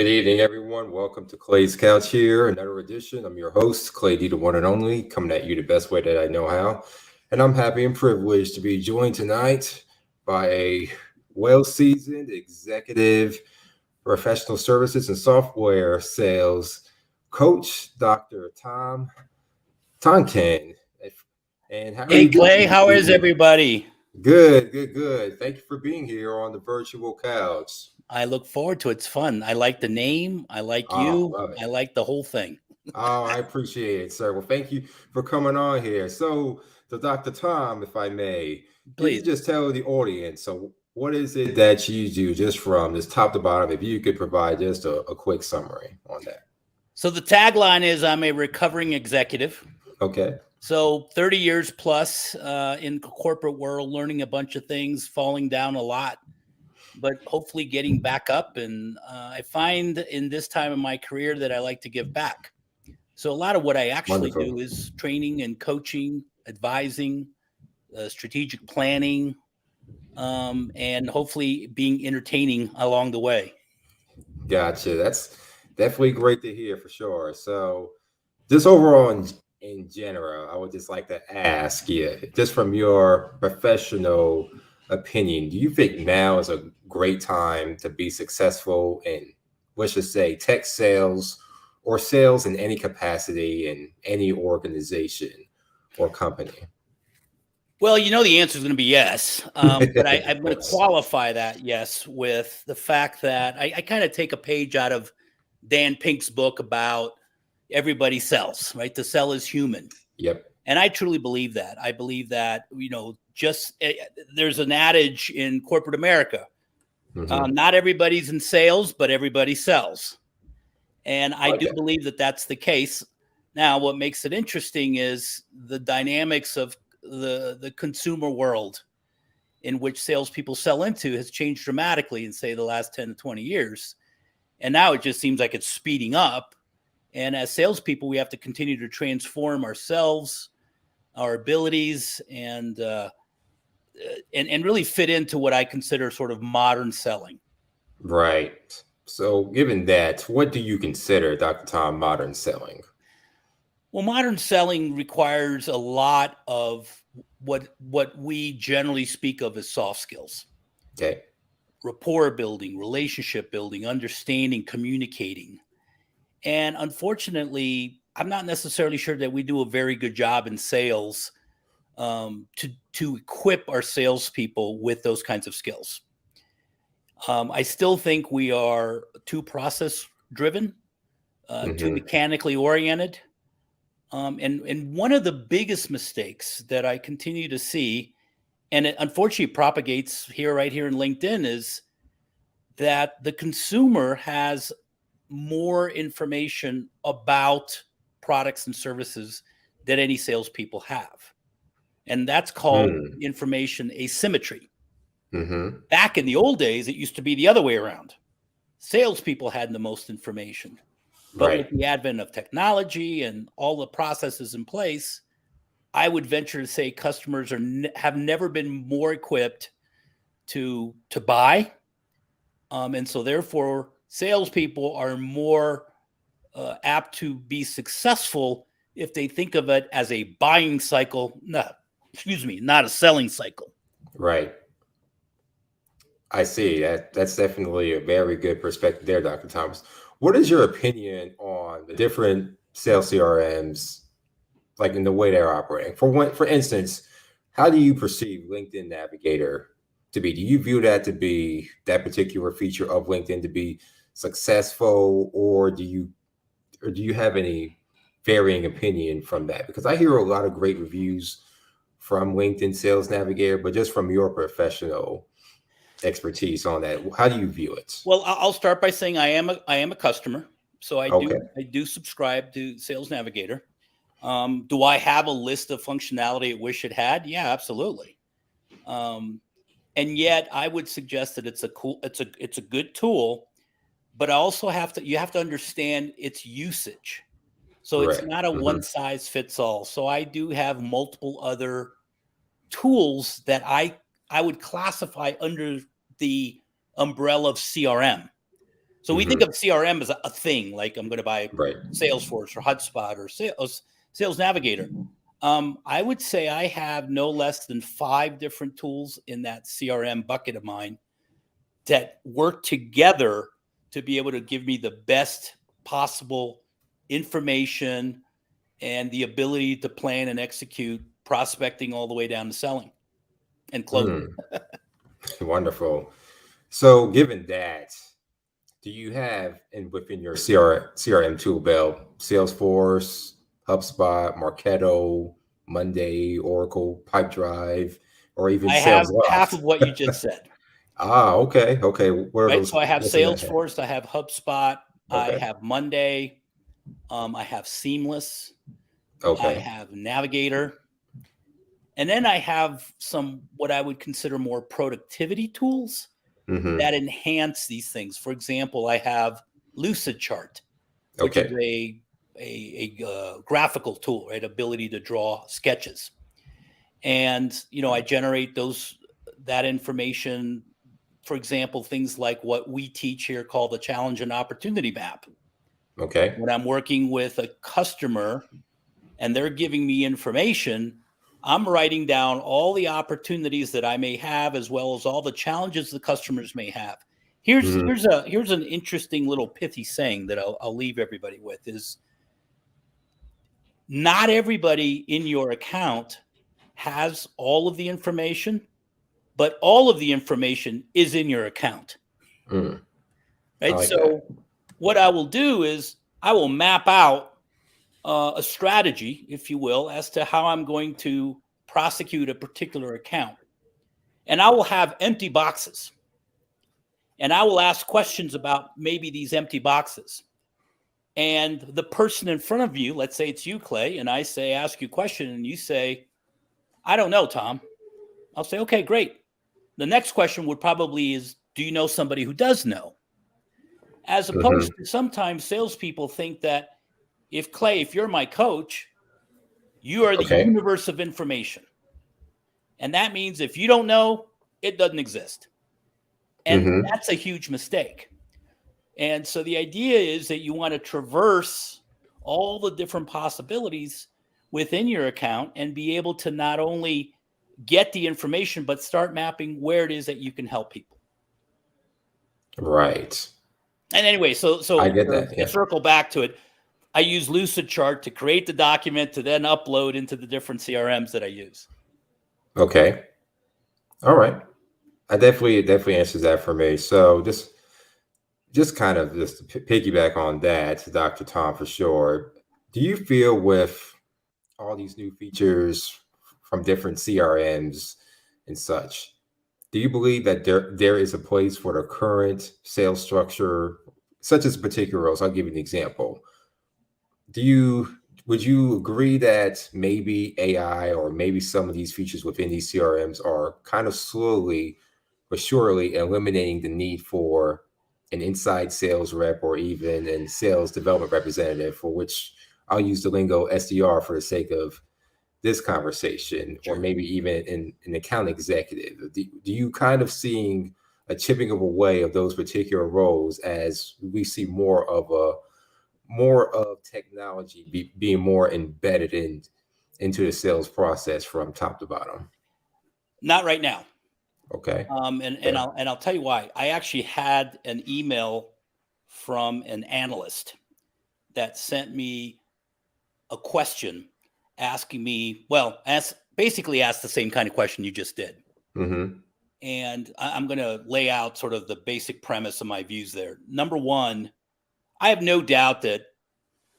Good evening, everyone. Welcome to Clay's Couch here, another edition. I'm your host, Clay D, the one and only, coming at you the best way that I know how. And I'm happy and privileged to be joined tonight by a well-seasoned executive professional services and software sales coach, Dr. Tonkin. And how are Hey, you doing Clay, how is today? everybody? Good. Thank you for being here on the virtual couch. I look forward to it. It's fun. I like the name. I like Oh, you. love it. I like the whole thing. Oh, I appreciate it, sir. Well, thank you for coming on here. So, Dr. Tom, if I may, can you Please. just tell the audience, so what is it that you do just from this top to bottom? If you could provide just a quick summary on that. So the tagline is I'm a recovering executive. Okay. So 30 years plus in the corporate world, learning a bunch of things, falling down a lot, but hopefully getting back up. And I find in this time in my career that I like to give back. So a lot of what I actually Wonderful. do is training and coaching, advising, strategic planning, and hopefully being entertaining along the way. Gotcha. That's definitely great to hear for sure. So, just overall in general, I would just like to ask you, just from your professional opinion, do you think now is a great time to be successful in, let's just say, tech sales or sales in any capacity in any organization or company? Well, the answer is going to be yes. But I'm Of going to course. qualify that yes with the fact that I kind of take a page out of Dan Pink's book about everybody sells, right? The sell is human. Yep. And I truly believe that. I believe that, there's an adage in corporate America. Mhm. Not everybody's in sales, but everybody sells. And I Like do that. believe that that's the case. Now, what makes it interesting is the dynamics of the consumer world in which salespeople sell into has changed dramatically in, say, the last 10 to 20 years. And now it just seems like it's speeding up. And as salespeople, we have to continue to transform ourselves, our abilities, and really fit into what I consider sort of modern selling. Right. So, given that, what do you consider, Dr. Tom, modern selling? Well, modern selling requires a lot of what we generally speak of as soft skills. Okay. Rapport building, relationship building, understanding, communicating. And unfortunately, I'm not necessarily sure that we do a very good job in sales to equip our salespeople with those kinds of skills. I still think we are too process driven, too Hmm. mechanically oriented. And one of the biggest mistakes that I continue to see, and it unfortunately propagates right here in LinkedIn, is that the consumer has more information about products and services that any salespeople have. And that's called Mm. information asymmetry. Hmm. Back in the old days, it used to be the other way around. Salespeople had the most information. But with Right. the advent of technology and all the processes in place, I would venture to say customers have never been more equipped to buy, and so therefore salespeople are more apt to be successful if they think of it as a buying cycle. No, not a selling cycle. Right. I see. That's definitely a very good perspective there, Dr. Thomas. What is your opinion on the different sales CRMs, like in the way they're operating? For instance, how do you perceive LinkedIn Navigator to be? Do you view that to be that particular feature of LinkedIn to be successful, or do you have any varying opinion from that? Because I hear a lot of great reviews from LinkedIn Sales Navigator, but just from your professional expertise on that, how do you view it? Well, I'll start by saying I am a customer, so Okay. I do subscribe to Sales Navigator. Do I have a list of functionality I wish it had? Yeah, absolutely. And yet, I would suggest that it's a good tool, but I also you have to understand its usage. So it's Correct. not a Hmm. one size fits all. So I do have multiple other tools that I would classify under the umbrella of CRM. So we think of CRM as a thing, like I'm going to buy Right. Salesforce or HubSpot or Sales Navigator. I would say I have no less than 5 different tools in that CRM bucket of mine that work together to be able to give me the best possible information and the ability to plan and execute prospecting all the way down to selling and closing. Wonderful. So given that, do you have within your CRM tool belt Salesforce, HubSpot, Marketo, Monday, Oracle, Pipedrive, or even I have half SalesLoft? of what you just said, Okay. Okay. What are right? those? So I have What's in that hat? Salesforce, I have HubSpot, I Okay. have Monday, I have Seamless, I Okay. have Navigator, and then I have some what I would consider more productivity tools Mm-hmm. that enhance these things. For example, I have Lucid Chart, which is Okay. a graphical tool, right? Ability to draw sketches, and I generate that information. For example, things like what we teach here called the challenge and opportunity map. Okay. When I'm working with a customer and they're giving me information, I'm writing down all the opportunities that I may have, as well as all the challenges the customers may have. Here's Mm-hmm. here's an interesting little pithy saying that I'll leave everybody with is not everybody in your account has all of the information, but all of the information is in your account, Mm. I right? like that. So what I will do is I will map out a strategy, if you will, as to how I'm going to prosecute a particular account. And I will have empty boxes. And I will ask questions about maybe these empty boxes. And the person in front of you, let's say it's you, Clay, and I say, ask you a question, and you say, I don't know, Tom. I'll say, okay, great. The next question would probably is, do you know somebody who does know? As opposed Mm-hmm. to sometimes salespeople think that if Clay, if you're my coach, you are the Okay. universe of information. And that means if you don't know, it doesn't exist. And Mm-hmm. that's a huge mistake. And so the idea is that you want to traverse all the different possibilities within your account and be able to not only get the information, but start mapping where it is that you can help people. Right. And anyway, so I get to, that. to Yeah. circle back to it, I use Lucid Chart to create the document to then upload into the different CRMs that I use. Okay. All right. I definitely answers that for me. So just kind of just to piggyback on that, Dr. Tom, for sure. Do you feel with all these new features from different CRMs and such, do you believe that there is a place for the current sales structure, such as particular roles? I'll give you an example. Do you Would you agree that maybe AI or maybe some of these features within these CRMs are kind of slowly but surely eliminating the need for an inside sales rep or even a sales development representative, for which I'll use the lingo SDR for the sake of this conversation, or Sure. maybe even an account executive? Do you kind of seeing a chipping of away of those particular roles as we see more of technology being more embedded into the sales process from top to bottom? Not right now. Okay. And Okay. I'll tell you why. I actually had an email from an analyst that sent me a question asking me, basically asked the same kind of question you just did. Mm-hmm. And I'm going to lay out sort of the basic premise of my views there. Number one, I have no doubt that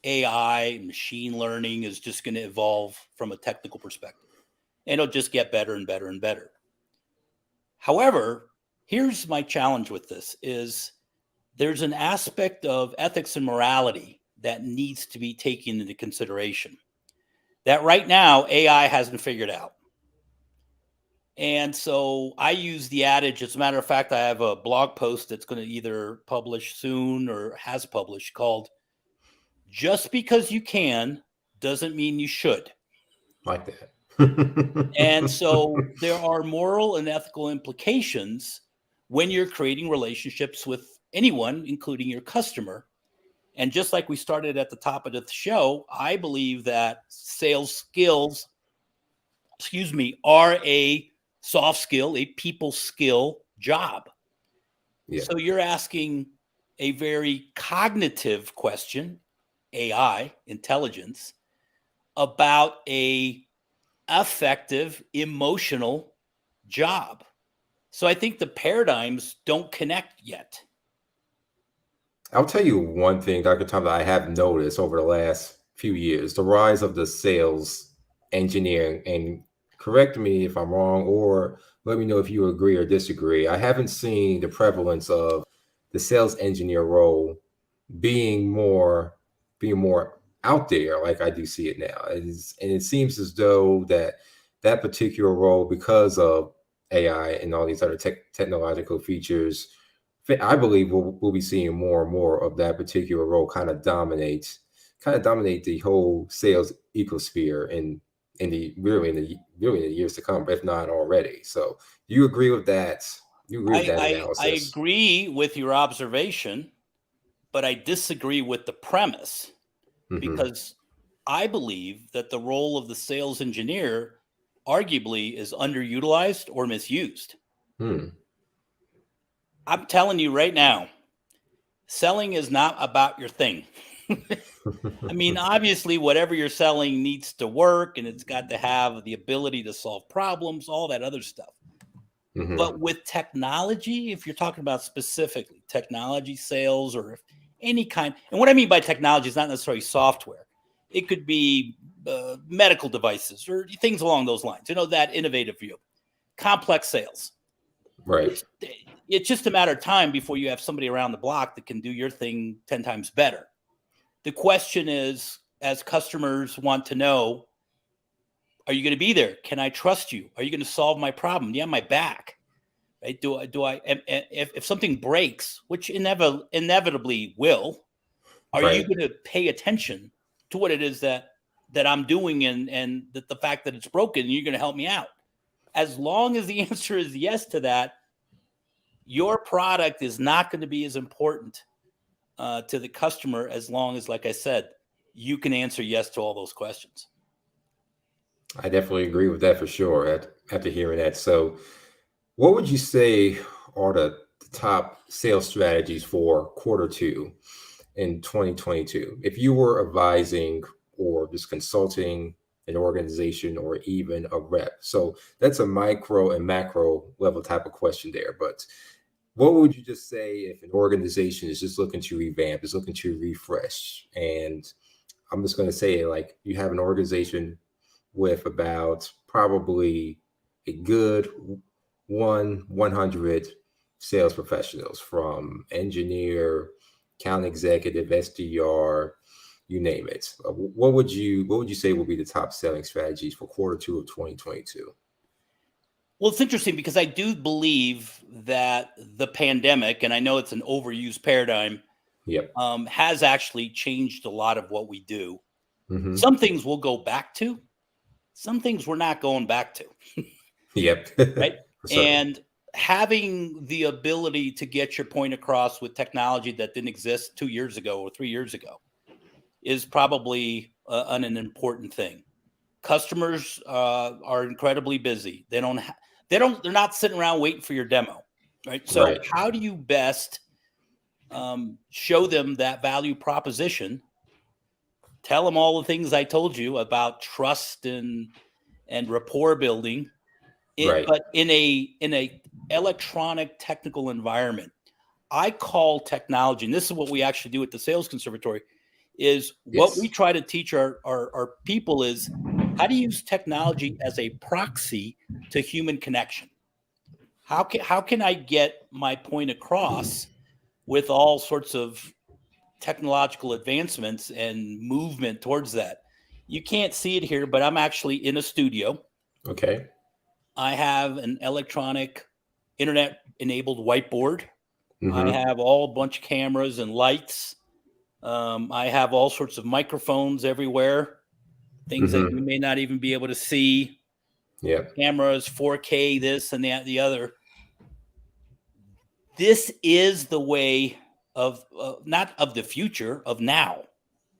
AI, machine learning is just going to evolve from a technical perspective. And it'll just get better and better and better. However, here's my challenge with this is there's an aspect of ethics and morality that needs to be taken into consideration that right now AI hasn't figured out. And so I use the adage, as a matter of fact, I have a blog post that's going to either publish soon or has published called Just Because You Can Doesn't Mean You Should. Like that. And so there are moral and ethical implications when you're creating relationships with anyone, including your customer. And just like we started at the top of the show, I believe that sales skills, are a soft skill, a people skill job. Yeah. So you're asking a very cognitive question, AI, intelligence, about a effective emotional job. So I think the paradigms don't connect yet. I'll tell you one thing, Dr. Tom, that I have noticed over the last few years, the rise of the sales engineering, and correct me if I'm wrong, or let me know if you agree or disagree. I haven't seen the prevalence of the sales engineer role being more out there like I do see it now. And it seems as though that particular role, because of AI and all these other technological features, I believe we'll be seeing more and more of that particular role kind of dominate the whole sales ecosphere in the years to come, if not already. So do you agree with that? You agree with that I analysis? agree with your observation, but I disagree with the premise, because I believe that the role of the sales engineer arguably is underutilized or misused. Hmm. I'm telling you right now, selling is not about your thing. I mean, obviously, whatever you're selling needs to work, and it's got to have the ability to solve problems, all that other stuff. But with technology, if you're talking about specifically technology sales, or if any kind, and what I mean by technology is not necessarily software. It could be medical devices or things along those lines, that innovative view, complex sales. Right. It's just a matter of time before you have somebody around the block that can do your thing 10 times better. The question is, as customers want to know, are you going to be there? Can I trust you? Are you going to solve my problem? Yeah, my back. Right? If something breaks, which inevitably will, are you Right. going to pay attention to what it is that I'm doing, and that the fact that it's broken, and you're going to help me out? As long as the answer is yes to that, your product is not going to be as important to the customer, as long as, like I said, you can answer yes to all those questions. I definitely agree with that for sure. After hearing that, so what would you say are the top sales strategies for quarter two in 2022? If you were advising or just consulting an organization or even a rep, so that's a micro and macro level type of question there. But what would you just say if an organization is just looking to revamp, is looking to refresh? And I'm just going to say, like, you have an organization with about probably a good 100 sales professionals, from engineer, account executive, SDR, you name it. What would you say would be the top selling strategies for quarter two of 2022? Well, it's interesting because I do believe that the pandemic, and I know it's an overused paradigm, Yep. has actually changed a lot of what we do. Hmm. Some things we'll go back to, some things we're not going back to, Yep. right? For certain. And having the ability to get your point across with technology that didn't exist 2 years ago or 3 years ago is probably an important thing. Customers are incredibly busy. They're not sitting around waiting for your demo, right? So Right. how do you best show them that value proposition? Tell them all the things I told you about trust and rapport building, Right. but in a electronic technical environment. I call technology, and this is what we actually do at the Sales Conservatory, is what we Yes. try to teach our people is how to use technology as a proxy to human connection. How can I get my point across with all sorts of technological advancements and movement towards that? You can't see it here, but I'm actually in a studio. Okay. I have an electronic internet enabled whiteboard. I Hmm. have all a bunch of cameras and lights. I have all sorts of microphones everywhere, things that you Hmm. may not even be able to see. Yep. Cameras, 4K, this and that, the other. This is the way of not of the future, of now.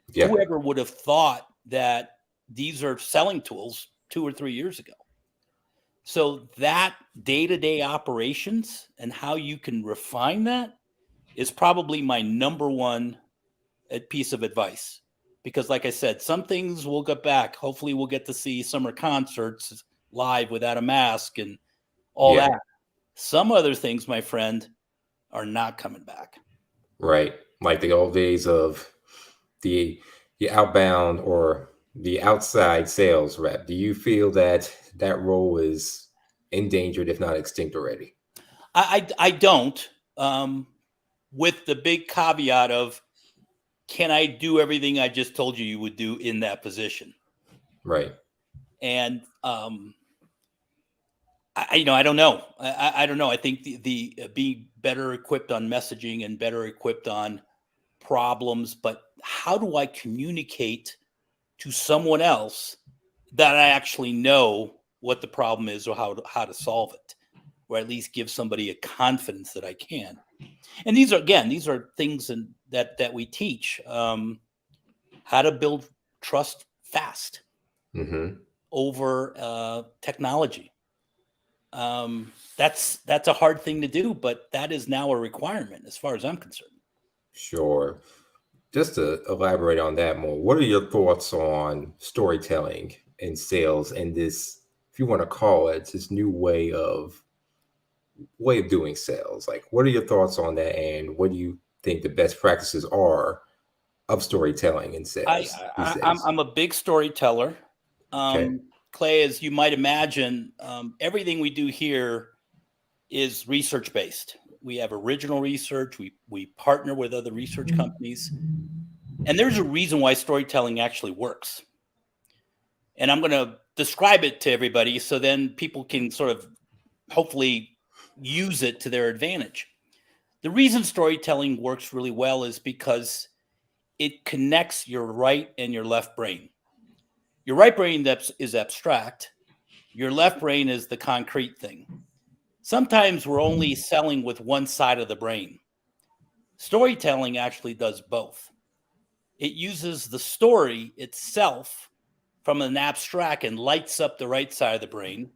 Yeah. Whoever would have thought that these are selling tools 2 or 3 years ago? So that day-to-day operations and how you can refine that is probably my number one piece of advice. Because like I said, some things we'll get back. Hopefully we'll get to see summer concerts live without a mask and all Yeah. that. Some other things, my friend, are not coming back. Right. Like the old days of the outbound or the outside sales rep. Do you feel that that role is endangered, if not extinct already? I don't, with the big caveat of, can I do everything I just told you would do in that position? Right. And I don't know. I don't know. I think the being better equipped on messaging and better equipped on problems, but how do I communicate to someone else that I actually know what the problem is or how to solve it, or at least give somebody a confidence that I can. And these are things that we teach, how to build trust fast over technology. That's a hard thing to do, but that is now a requirement as far as I'm concerned. Sure. Just to elaborate on that more, what are your thoughts on storytelling in sales and this, if you want to call it, this new way of doing sales? Like, what are your thoughts on that, and what do you think the best practices are of storytelling in sales these days? I'm a big storyteller. Okay. Clay, as you might imagine, everything we do here is research based. We have original research. We partner with other research companies, and there's a reason why storytelling actually works. And I'm going to describe it to everybody so then people can sort of hopefully use it to their advantage. The reason storytelling works really well is because it connects your right and your left brain. Your right brain is abstract. Your left brain is the concrete thing. Sometimes we're only selling with one side of the brain. Storytelling actually does both. It uses the story itself from an abstract and lights up the right side of the brain,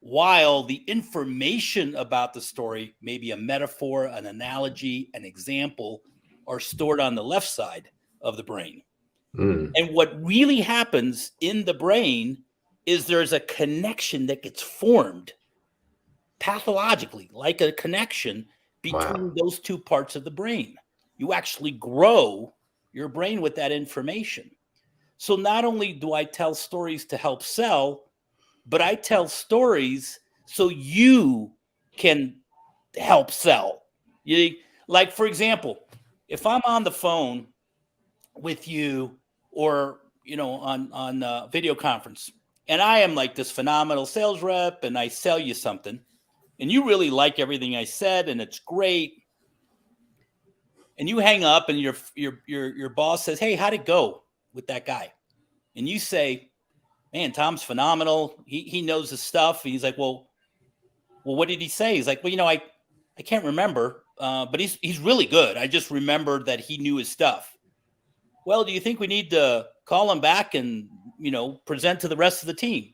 while the information about the story, maybe a metaphor, an analogy, an example, are stored on the left side of the brain. And what really happens in the brain is there's a connection that gets formed pathologically, like a connection between those two parts of the brain. You actually grow your brain with that information. So not only do I tell stories to help sell, but I tell stories so you can help sell. Like, for example, if I'm on the phone with you or on video conference, and I am like this phenomenal sales rep and I sell you something and you really like everything I said and it's great, and you hang up and your boss says, "Hey, how'd it go with that guy?" And you say, "Man, Tom's phenomenal. He knows his stuff." And he's like, well, what did he say? He's like, "Well, I can't remember, but he's really good. I just remembered that he knew his stuff." Well, do you think we need to call him back and present to the rest of the team?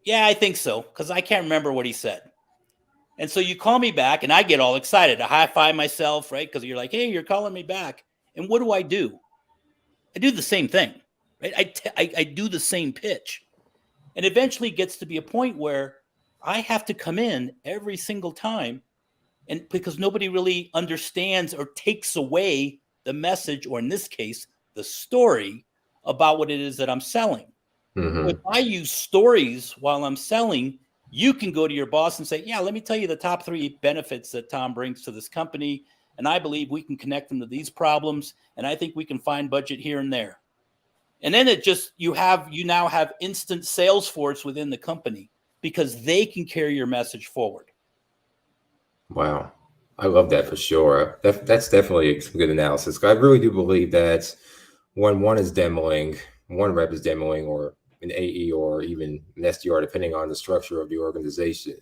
Yeah, I think so, because I can't remember what he said. And so you call me back, and I get all excited. I high five myself, right? Because you're like, "Hey, you're calling me back." And what do? I do the same thing, right? I do the same pitch. And eventually it gets to be a point where I have to come in every single time, and because nobody really understands or takes away the message, or in this case, the story about what it is that I'm selling. If I use stories while I'm selling, you can go to your boss and say, "Yeah, let me tell you the top 3 benefits that Tom brings to this company. And I believe we can connect them to these problems. And I think we can find budget here and there." And then you now have instant sales force within the company because they can carry your message forward. Wow. I love that for sure. That's definitely some good analysis. I really do believe that when one rep is demoing, or an AE, or even an SDR, depending on the structure of the organization,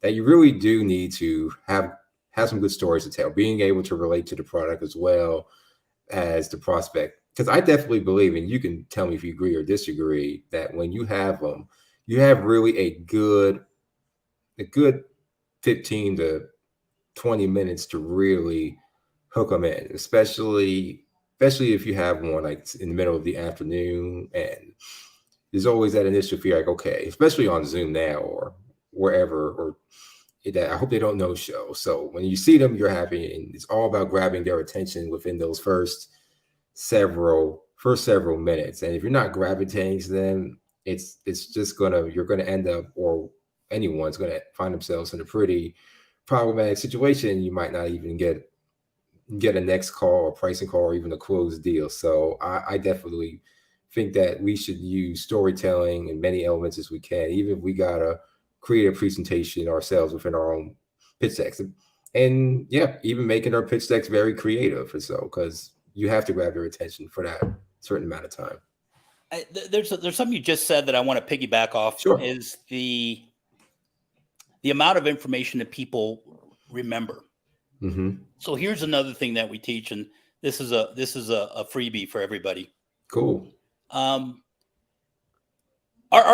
that you really do need to have have some good stories to tell, being able to relate to the product as well as the prospect. Because I definitely believe, and you can tell me if you agree or disagree, that when you have them, you have really a good 15 to 20 minutes to really hook them in, especially if you have one like in the middle of the afternoon, and there's always that initial fear, like, okay, especially on Zoom now or wherever, or that I hope they don't no show. So when you see them, you're happy, and it's all about grabbing their attention within those first several minutes. And if you're not gravitating to them, it's just you're gonna end up, or anyone's gonna find themselves in a pretty problematic situation. You might not even get a next call or pricing call or even a closed deal. So I definitely think that we should use storytelling in many elements as we can, even if we gotta create a presentation ourselves within our own pitch decks. And yeah, even making our pitch decks very creative, or so, because you have to grab their attention for that certain amount of time. There's something you just said that I want to piggyback off. Sure. Is the amount of information that people remember. Mm-hmm. So here's another thing that we teach, and this is a freebie for everybody. Cool. Our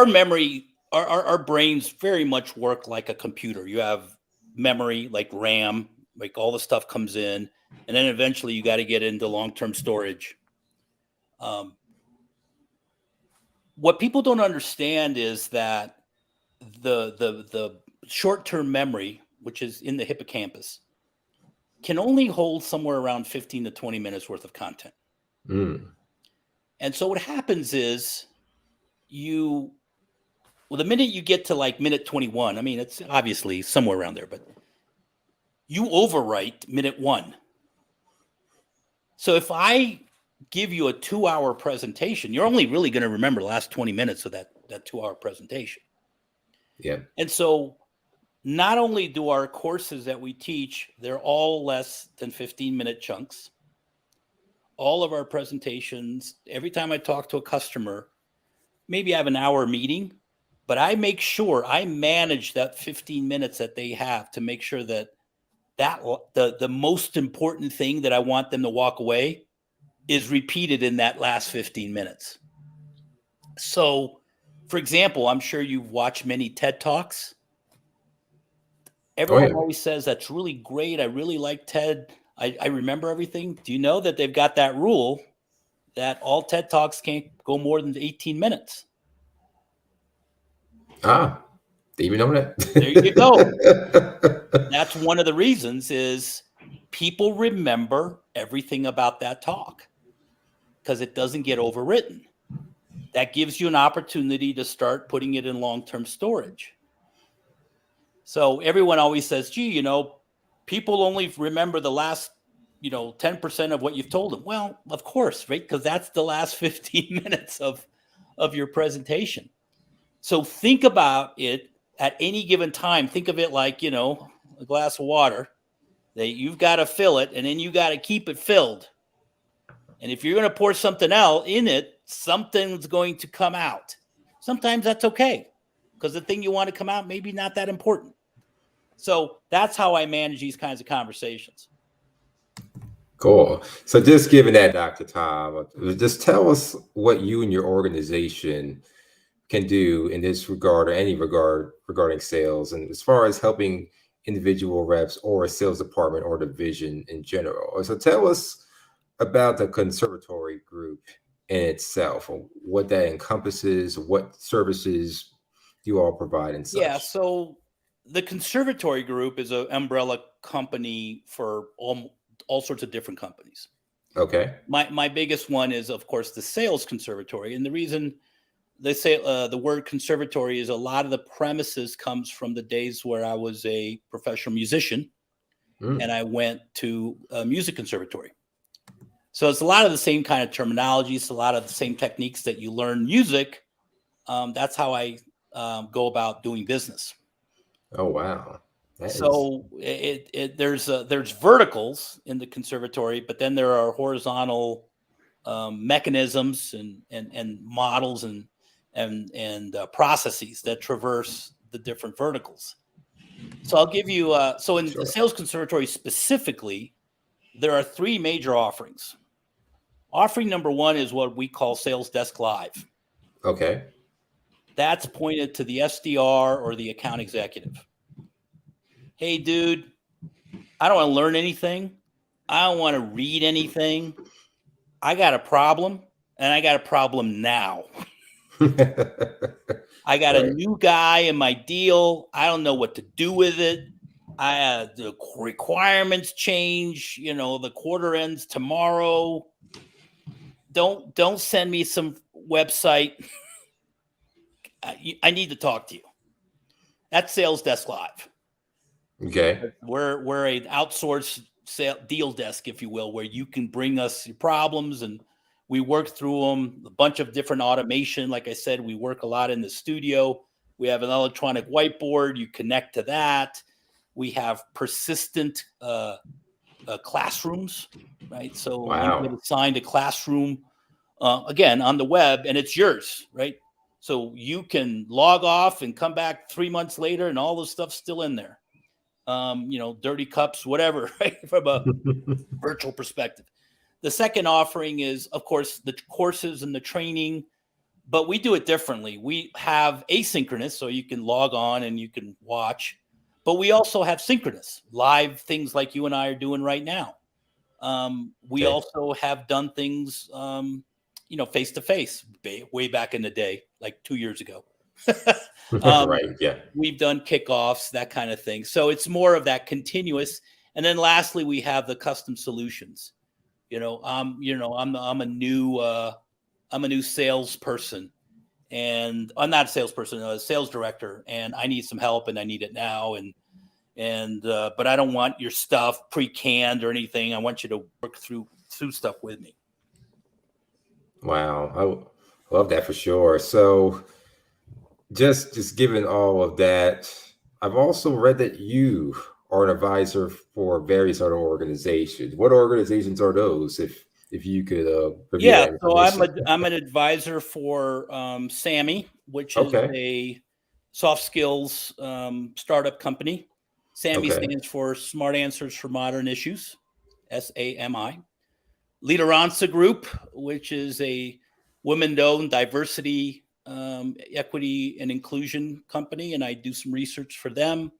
memory, our brains very much work like a computer. You have memory, like RAM, like all the stuff comes in, and then eventually you got to get into long-term storage. What people don't understand is that the short-term memory, which is in the hippocampus, can only hold somewhere around 15 to 20 minutes worth of content. Mm. And so what happens is the minute you get to like minute 21, I mean, it's obviously somewhere around there, but you overwrite minute 1. So if I give you a 2-hour presentation, you're only really going to remember the last 20 minutes of that 2-hour presentation. Yeah. And so not only do our courses that we teach, they're all less than 15-minute chunks. All of our presentations, every time I talk to a customer, maybe I have an hour meeting, but I make sure I manage that 15 minutes that they have to make sure that the most important thing that I want them to walk away is repeated in that last 15 minutes. So, for example, I'm sure you've watched many TED Talks. Everyone always says, that's really great. I really like TED. I remember everything. Do you know that they've got that rule that all TED Talks can't go more than 18 minutes? Didn't even know that. There you go. That's one of the reasons is people remember everything about that talk because it doesn't get overwritten. That gives you an opportunity to start putting it in long-term storage. So everyone always says, gee, people only remember the last, 10% of what you've told them. Well, of course, right? Because that's the last 15 minutes of your presentation. So think about it at any given time. Think of it like, a glass of water that you've got to fill it, and then you got to keep it filled. And if you're going to pour something out in it, something's going to come out. Sometimes that's okay because the thing you want to come out maybe not that important. So that's how I manage these kinds of conversations. Cool. So just given that, Dr. Tom, just tell us what you and your organization can do in this regard or any regard regarding sales, and as far as helping individual reps or a sales department or division in general. So tell us about the Conservatory group in itself, or what that encompasses, what services you all provide and such. Yeah, so the Conservatory group is an umbrella company for all sorts of different companies. Okay. My biggest one is, of course, the Sales Conservatory. And the reason they say the word conservatory is a lot of the premises comes from the days where I was a professional musician and I went to a music conservatory. So it's a lot of the same kind of terminology. It's a lot of the same techniques that you learn music. That's how I go about doing business. Oh, wow. So there's verticals in the conservatory, but then there are horizontal mechanisms and models and processes that traverse the different verticals. So I'll give you, so in Sure. the Sales Conservatory specifically, there are 3 major offerings. Offering number 1 is what we call Sales Desk Live. Okay. That's pointed to the SDR or the account executive. Hey, dude, I don't want to learn anything. I don't want to read anything. I got a problem, and I got a problem now. I got a Right. new guy in my deal. I don't know what to do with it. The requirements change. The quarter ends tomorrow. Don't send me some website. I need to talk to you. That's Sales Desk Live. Okay. We're an outsourced deal desk, if you will, where you can bring us your problems and we work through them. A bunch of different automation. Like I said, we work a lot in the studio. We have an electronic whiteboard. You connect to that. We have persistent classrooms, right? So you get Wow. assigned a classroom again on the web, and it's yours, right? So you can log off and come back 3 months later, and all the stuff's still in there. Dirty cups, whatever, right? From a virtual perspective. The second offering is, of course, the courses and the training, but we do it differently. We have asynchronous, so you can log on and you can watch, but we also have synchronous, live things like you and I are doing right now. We Okay. also have done things, face to face, way back in the day, like 2 years ago. Right. Yeah. We've done kickoffs, that kind of thing. So it's more of that continuous. And then lastly, we have the custom solutions. I'm a new salesperson, and I'm not a salesperson, a sales director, and I need some help, and I need it now. But I don't want your stuff pre-canned or anything. I want you to work through stuff with me. Wow. I love that for sure. So just given all of that, I've also read that you are an advisor for various other organizations. What organizations are those? If you could review Yeah, that so information. I'm an advisor for SAMI, which is Okay. a soft skills startup company. SAMI Okay. stands for Smart Answers for Modern Issues, SAMI. Lideranza Group, which is a women-owned diversity, equity, and inclusion company, and I do some research for them.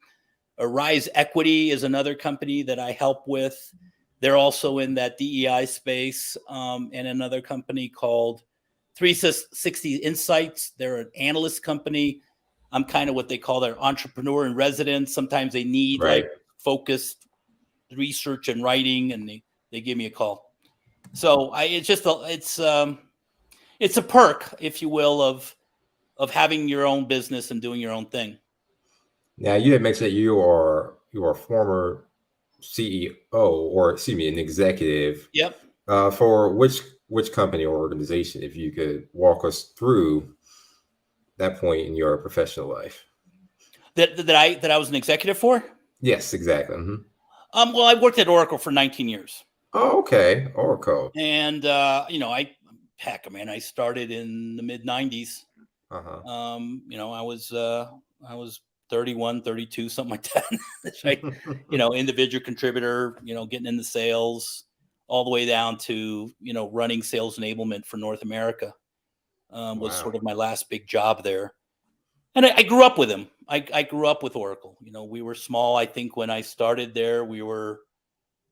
Rise Equity is another company that I help with. They're also in that DEI space, and another company called 360 Insights. They're an analyst company. I'm kind of what they call their entrepreneur in residence. Sometimes they need like Right. focused research and writing, and they give me a call. So it's a perk, if you will, of having your own business and doing your own thing. Now you had mentioned that you are a former CEO, or excuse me, an executive Yep. for which company or organization, if you could walk us through that point in your professional life. That I was an executive for. Yes, exactly. Mhm. Well, I worked at Oracle for 19 years, Oh, okay. Oracle. and I started in the mid 90s. Uh-huh. I was 31, 32, something like that. That's right. Individual contributor, getting into sales all the way down to, running sales enablement for North America, was Wow. sort of my last big job there. And I grew up with him. I grew up with Oracle. We were small. I think when I started there, we were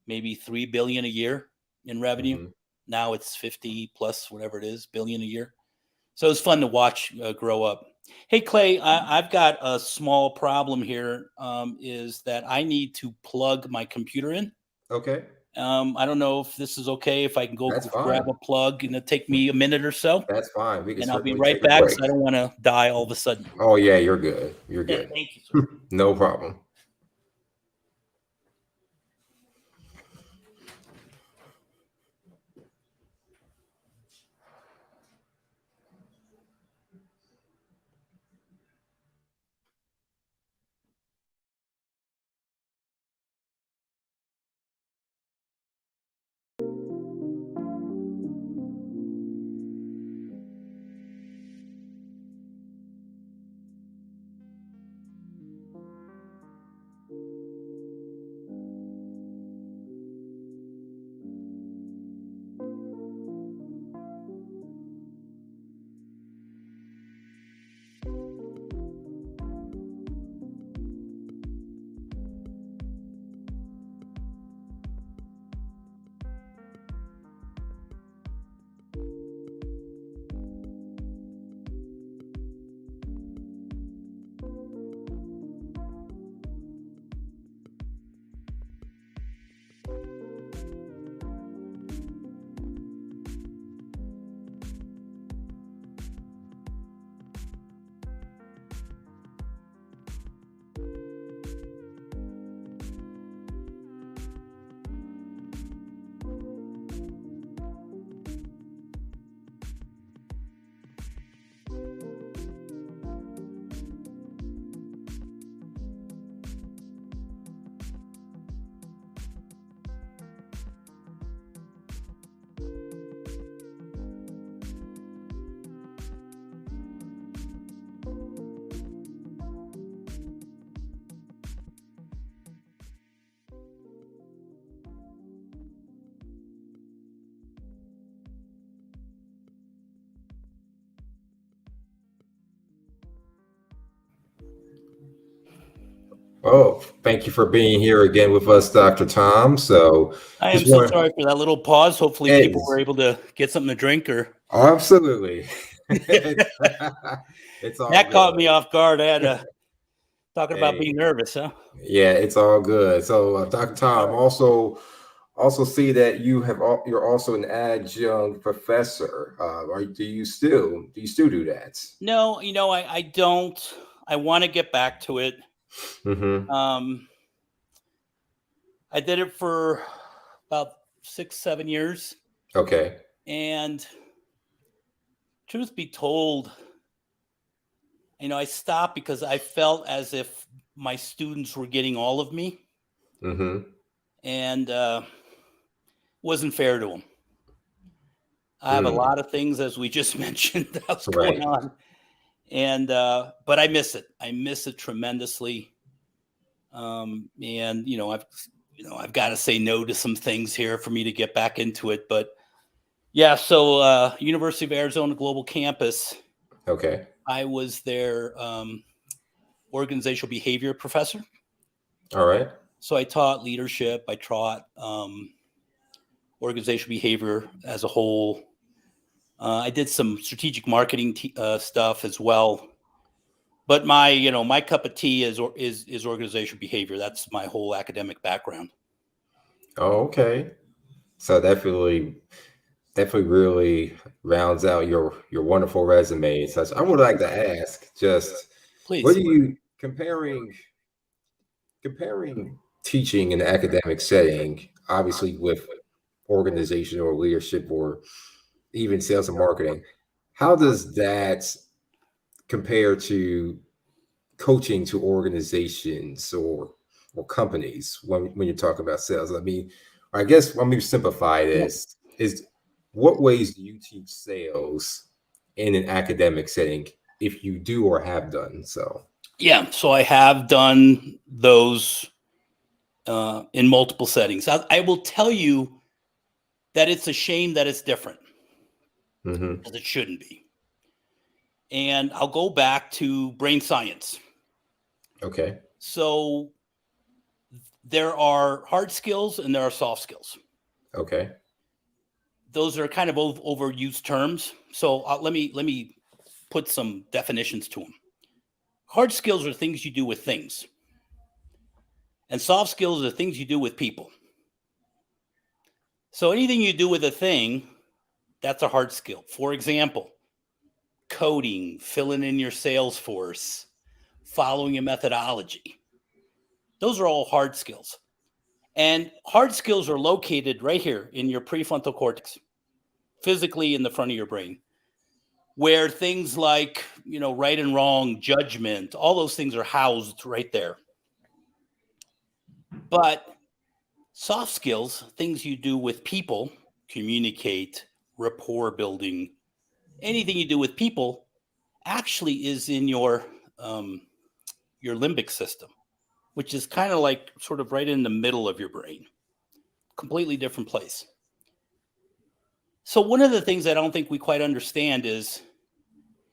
maybe 3 billion a year in revenue. Mhm. Now it's 50 plus whatever it is billion a year. So it's fun to watch grow up. Hey Clay, I've got a small problem here. Is that I need to plug my computer in. Okay. I don't know if this is okay. If I can go That's grab fine. a plug, and it'll take me a minute or so, That's fine. We can and I'll be certainly right take a back because break. I don't want to die all of a sudden. Oh yeah, you're good. You're good. Thank you, sir. No problem. Well, thank you for being here again with us, Dr. Tom. So I am just so want sorry for that little pause. Hopefully, people were it's able to get something to drink, or absolutely it's, it's all that caught good. me off guard. I had talking about Hey, being nervous, huh? yeah, it's all good. So, Dr. Tom, also see that you're also an adjunct professor. Do you still do that? No, I don't. I want to get back to it. Mm-hmm. Um, I did it for about 6, 7 years, Okay. and truth be told, I stopped because I felt as if my students were getting all of me, Mm-hmm. and wasn't fair to them. I have a Mm. lot of things, as we just mentioned, that's going Right. on, and but I miss it. I miss it tremendously. And I've got to say no to some things here for me to get back into it. But yeah, so University of Arizona Global Campus, Okay. I was their organizational behavior professor. All right. So I taught leadership. I taught organizational behavior as a whole. I did some strategic marketing stuff as well. But my cup of tea is organizational behavior. That's my whole academic background. Oh, okay. So definitely really rounds out your wonderful resume and such. I would like to ask just what Please. are you comparing teaching in an academic setting, obviously with organization or leadership or even sales and marketing, how does that compare to coaching to organizations or companies when you're talking about sales? I mean, I guess let me simplify this: is what ways do you teach sales in an academic setting if you do or have done so? Yeah, so I have done those in multiple settings. I will tell you that it's a shame that it's different, Hmm. because it shouldn't be. And I'll go back to brain science. Okay. So there are hard skills and there are soft skills. Okay. Those are kind of overused terms. So let me put some definitions to them. Hard skills are things you do with things, and soft skills are things you do with people. So anything you do with a thing, that's a hard skill. For example, coding, filling in your Salesforce, following a methodology. Those are all hard skills. And hard skills are located right here in your prefrontal cortex, physically in the front of your brain, where things like, right and wrong, judgment, all those things are housed right there. But soft skills, things you do with people, communicate, rapport building, anything you do with people actually is in your limbic system, which is kind of like sort of right in the middle of your brain, completely different place. So one of the things I don't think we quite understand is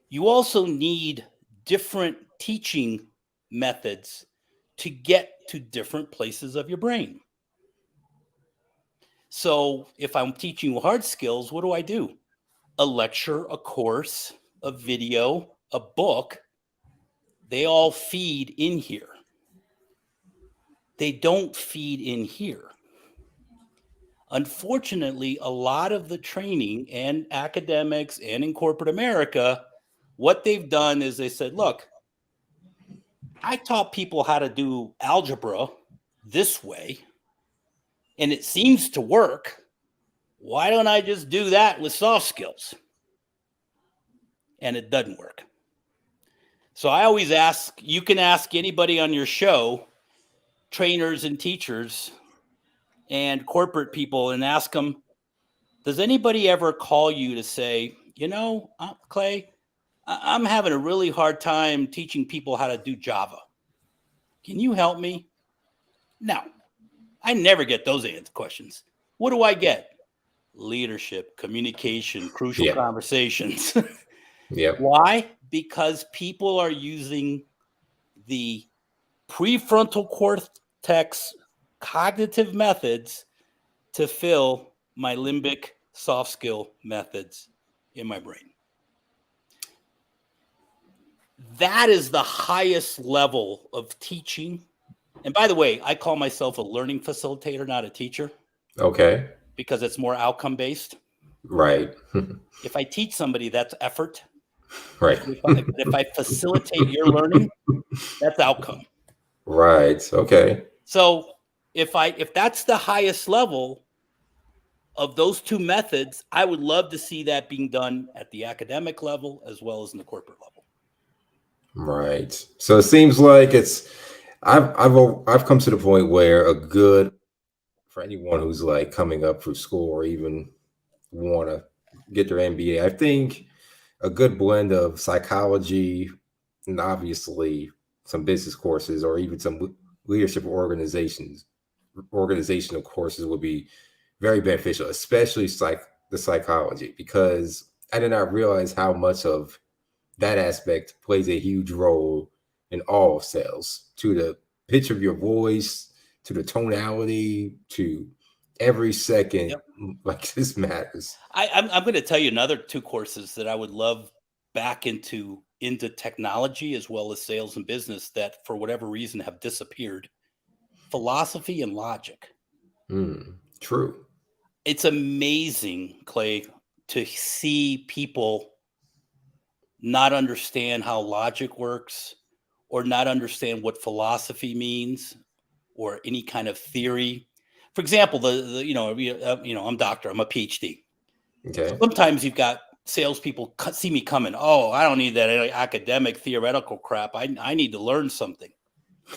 you also need different teaching methods to get to different places of your brain. So if I'm teaching you hard skills, what do? A lecture, a course, a video, a book, they all feed in here. They don't feed in here. Unfortunately, a lot of the training and academics and in corporate America, what they've done is they said, look, I taught people how to do algebra this way, and it seems to work. Why don't I just do that with soft skills? And it doesn't work. So I always ask, you can ask anybody on your show, trainers and teachers and corporate people, and ask them, does anybody ever call you to say, Clay, I'm having a really hard time teaching people how to do Java. Can you help me? No, I never get those questions. What do I get? Leadership, communication, crucial Yeah. conversations. Yep. Why? Because people are using the prefrontal cortex cognitive methods to fill my limbic soft skill methods in my brain. That is the highest level of teaching. And by the way, I call myself a learning facilitator, not a teacher, Okay. because it's more outcome based. Right. If I teach somebody, that's effort. Right. If I facilitate your learning, that's outcome. Right. Okay. So if that's the highest level of those two methods, I would love to see that being done at the academic level as well as in the corporate level. Right. So it seems like I've come to the point where for anyone who's like coming up through school or even want to get their MBA, I think a good blend of psychology and obviously some business courses or even some leadership organizational courses would be very beneficial, especially the psychology, because I did not realize how much of that aspect plays a huge role in all of sales, to the pitch of your voice, to the tonality, to every second. Yep. Like, this matters. I'm going to tell you another two courses that I would love back into technology as well as sales and business that for whatever reason have disappeared: philosophy and logic. True. It's amazing, Clay, to see people not understand how logic works or not understand what philosophy means or any kind of theory. For example, I'm doctor, I'm a PhD. Okay. Sometimes you've got salespeople see me coming. Oh, I don't need that academic theoretical crap. I need to learn something.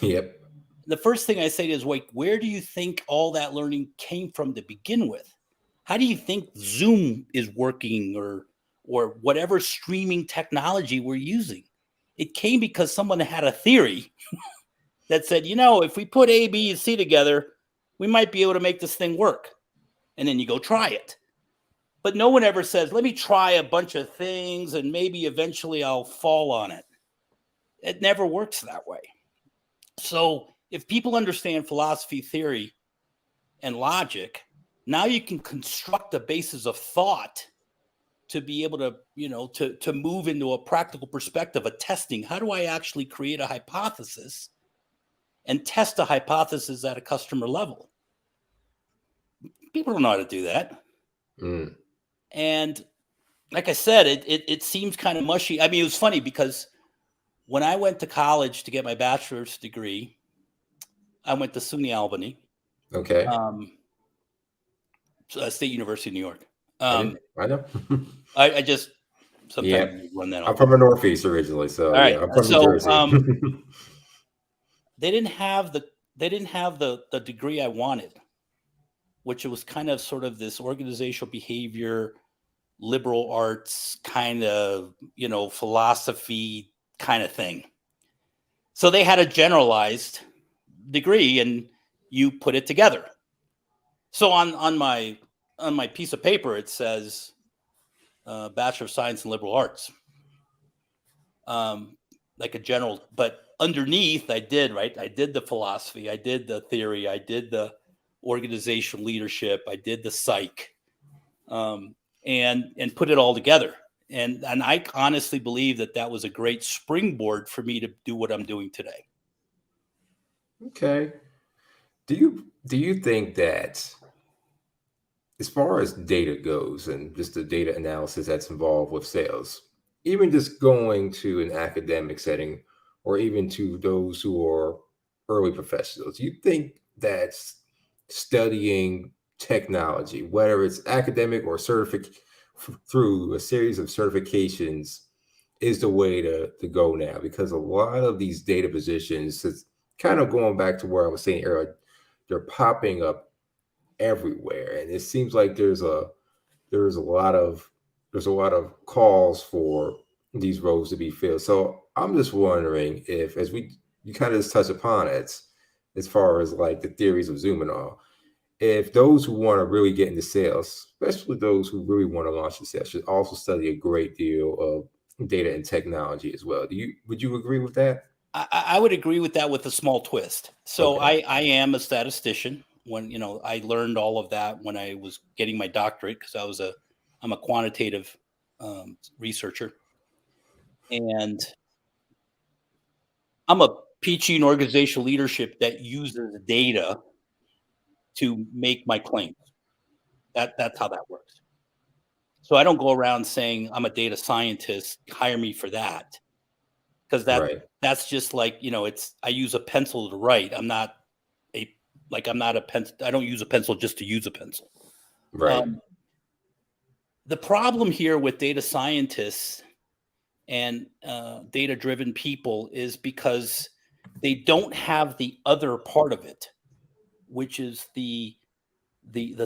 Yep. The first thing I say is, wait, where do you think all that learning came from to begin with? How do you think Zoom is working or whatever streaming technology we're using? It came because someone had a theory that said, if we put A, B, and C together, we might be able to make this thing work. And then you go try it. But no one ever says, let me try a bunch of things and maybe eventually I'll fall on it. It never works that way. So if people understand philosophy, theory, and logic, now you can construct a basis of thought to be able to, to move into a practical perspective of testing. How do I actually create a hypothesis and test a hypothesis at a customer level? People don't know how to do that. And like I said, it seems kind of mushy. I mean, it was funny because when I went to college to get my bachelor's degree, I went to SUNY Albany. Okay. State University of New York. I know. I just sometimes run that off. I'm from the Northeast originally, so all right. I'm from New Jersey. They didn't have the degree I wanted, which was kind of sort of this organizational behavior, liberal arts kind of, philosophy kind of thing. So they had a generalized degree and you put it together. So on my piece of paper, it says Bachelor of Science in Liberal Arts, like a general, but underneath I did the philosophy, I did the theory, I did the organizational leadership, I did the psych, and put it all together. And I honestly believe that was a great springboard for me to do what I'm doing today. Okay. Do you think that, as far as data goes and just the data analysis that's involved with sales, even just going to an academic setting or even to those who are early professionals, you think that studying technology, whether it's academic or through a series of certifications, is the way to go now? Because a lot of these data positions, it's kind of going back to where I was saying earlier, they're popping up everywhere, and it seems like there's a lot of calls for these roles to be filled. So I'm just wondering if, as you kind of just touch upon it, as far as like the theories of Zoom and all, if those who want to really get into sales, especially those who really want to launch the sales, should also study a great deal of data and technology as well. Would you agree with that? I would agree with that with a small twist. So Okay. I am a statistician. When I learned all of that when I was getting my doctorate because I'm a quantitative researcher, and I'm a PhD in organizational leadership that uses data to make my claims. That's how that works. So I don't go around saying I'm a data scientist. Hire me for that because Right. that's just like it's I use a pencil to write. A I'm not a pencil. I don't use a pencil just to use a pencil. Right. Um, the problem here with data scientists and data-driven people is because they don't have the other part of it, which is the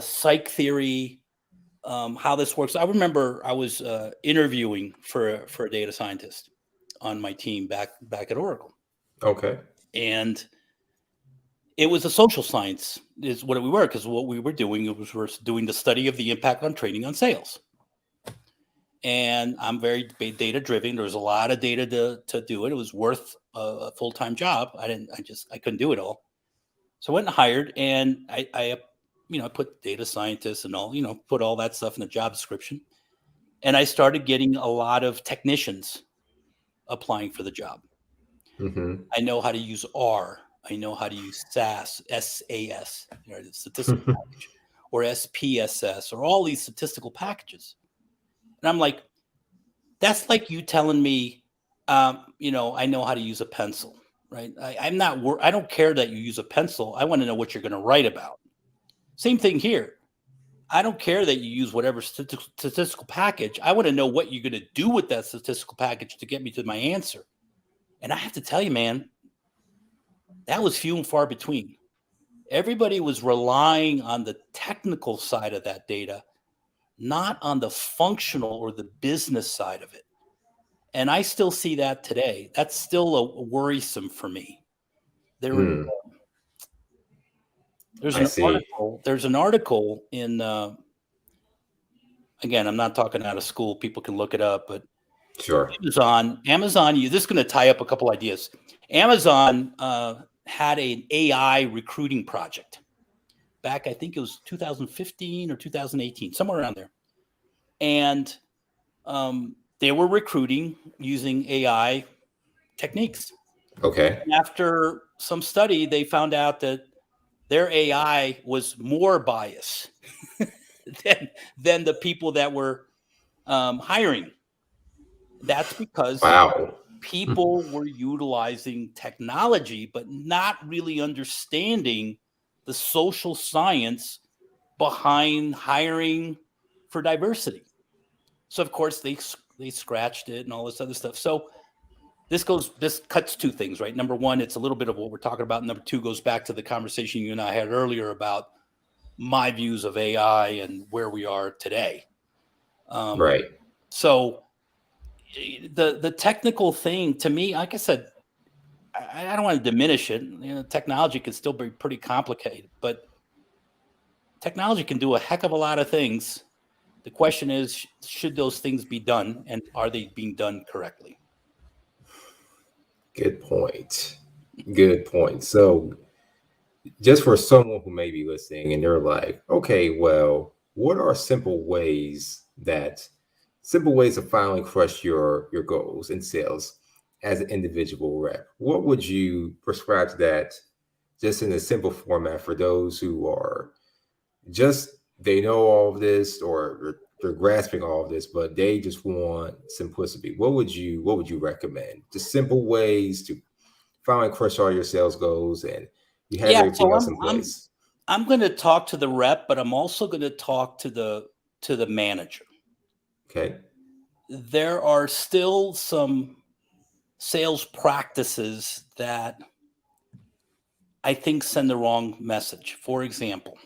psych theory, how this works. I remember I was interviewing for a data scientist on my team back at Oracle, Okay. and it was a social science is what we were because what we were doing we're doing the study of the impact on training on sales. And I'm very data driven. There was a lot of data to do it. It was worth a full-time job. I couldn't do it all. So I went and hired, and I put data scientists and all, put all that stuff in the job description. And I started getting a lot of technicians applying for the job. Mm-hmm. I know how to use R. I know how to use SAS, SAS, the statistical package, or SPSS, or all these statistical packages. And I'm like, that's like you telling me, I know how to use a pencil, right? I don't care that you use a pencil. I want to know what you're going to write about. Same thing here. I don't care that you use whatever statistical package. I want to know what you're going to do with that statistical package to get me to my answer. And I have to tell you, man, that was few and far between. Everybody was relying on the technical side of that data, not on the functional or the business side of it. And I still see that today. That's still a worrisome for me. There was Mm, there's I an see. article. There's an article in again, I'm not talking out of school. People can look it up, but Sure. Amazon. This is going to tie up a couple ideas. Amazon had an AI recruiting project back. I think it was 2015 or 2018, somewhere around there, and they were recruiting using AI techniques. Okay. And after some study, they found out that their AI was more biased than the people that were hiring. That's because Wow. people were utilizing technology, but not really understanding the social science behind hiring for diversity. So of course they scratched it and all this other stuff. So this cuts two things, right? Number one, it's a little bit of what we're talking about. Number two goes back to the conversation you and I had earlier about my views of AI and where we are today. Right. So the technical thing to me, like I said, I don't want to diminish it. Technology can still be pretty complicated, but technology can do a heck of a lot of things. The question is, should those things be done, and are they being done correctly? Good point. Good point. So, just for someone who may be listening and they're like, okay, well, what are simple ways of finally crush your goals in sales as an individual rep? What would you prescribe to that just in a simple format for those who are just they know all of this or they're grasping all of this, but they just want simplicity? What would you recommend? Just simple ways to finally crush all your sales goals and you have Yeah, everything so else in place. I'm going to talk to the rep, but I'm also going to talk to the manager. Okay. There are still some sales practices that I think send the wrong message. For example,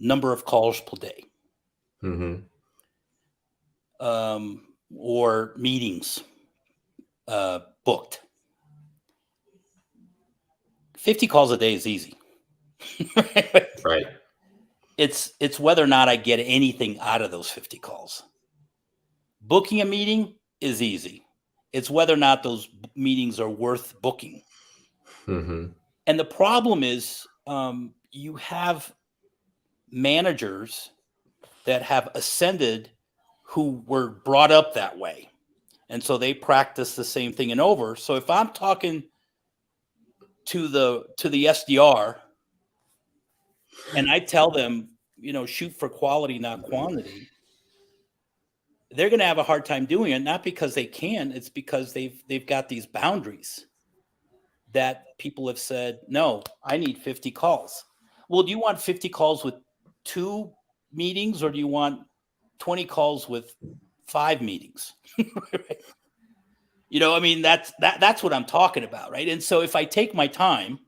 number of calls per day, Mm-hmm. or meetings booked. 50 calls a day is easy. Right. It's whether or not I get anything out of those 50 calls. Booking a meeting is easy. It's whether or not those meetings are worth booking. Mm-hmm. And the problem is you have managers that have ascended who were brought up that way. And so they practice the same thing and over. So if I'm talking to the SDR and I tell them, shoot for quality, not quantity, they're going to have a hard time doing it, not because they can, it's because they've got these boundaries that people have said, no, I need 50 calls. Well, do you want 50 calls with 2 meetings, or do you want 20 calls with 5 meetings? That's what I'm talking about, right? And so if I take my time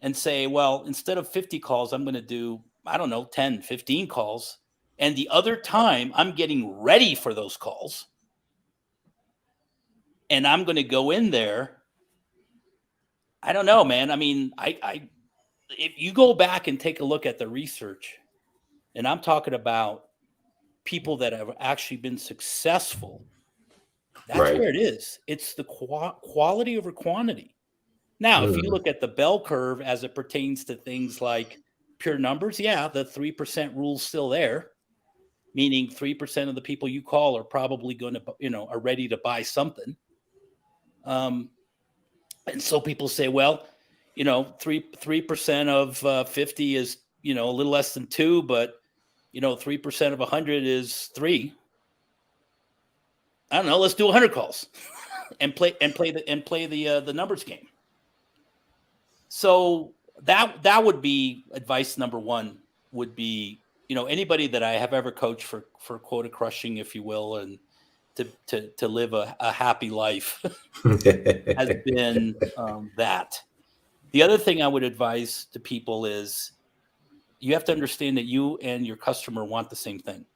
and say, well, instead of 50 calls, I'm going to do, 10, 15 calls. And the other time I'm getting ready for those calls. And I'm going to go in there. I don't know, man. I mean, if you go back and take a look at the research, and I'm talking about people that have actually been successful, that's Right. where it is. It's the quality over quantity. Now, if you look at the bell curve as it pertains to things like pure numbers, yeah, the 3% rule's still there, meaning 3% of the people you call are probably going to, are ready to buy something. And so people say, well, 3% of 50 is, a little less than 2, but 3% of 100 is 3. I don't know. Let's do 100 calls and play the numbers game. So that would be advice number 1. Would be, anybody that I have ever coached for quota crushing, if you will, and to live a happy life has been that. The other thing I would advise to people is you have to understand that you and your customer want the same thing.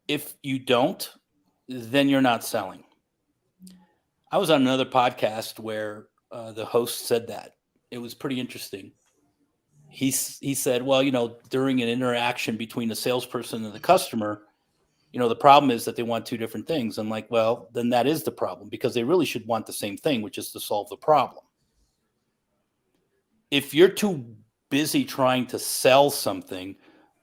If you don't, then you're not selling. I was on another podcast where the host said that. It was pretty interesting. He said, well, during an interaction between the salesperson and the customer, the problem is that they want 2 different things. I'm like, well, then that is the problem, because they really should want the same thing, which is to solve the problem. If you're too busy trying to sell something,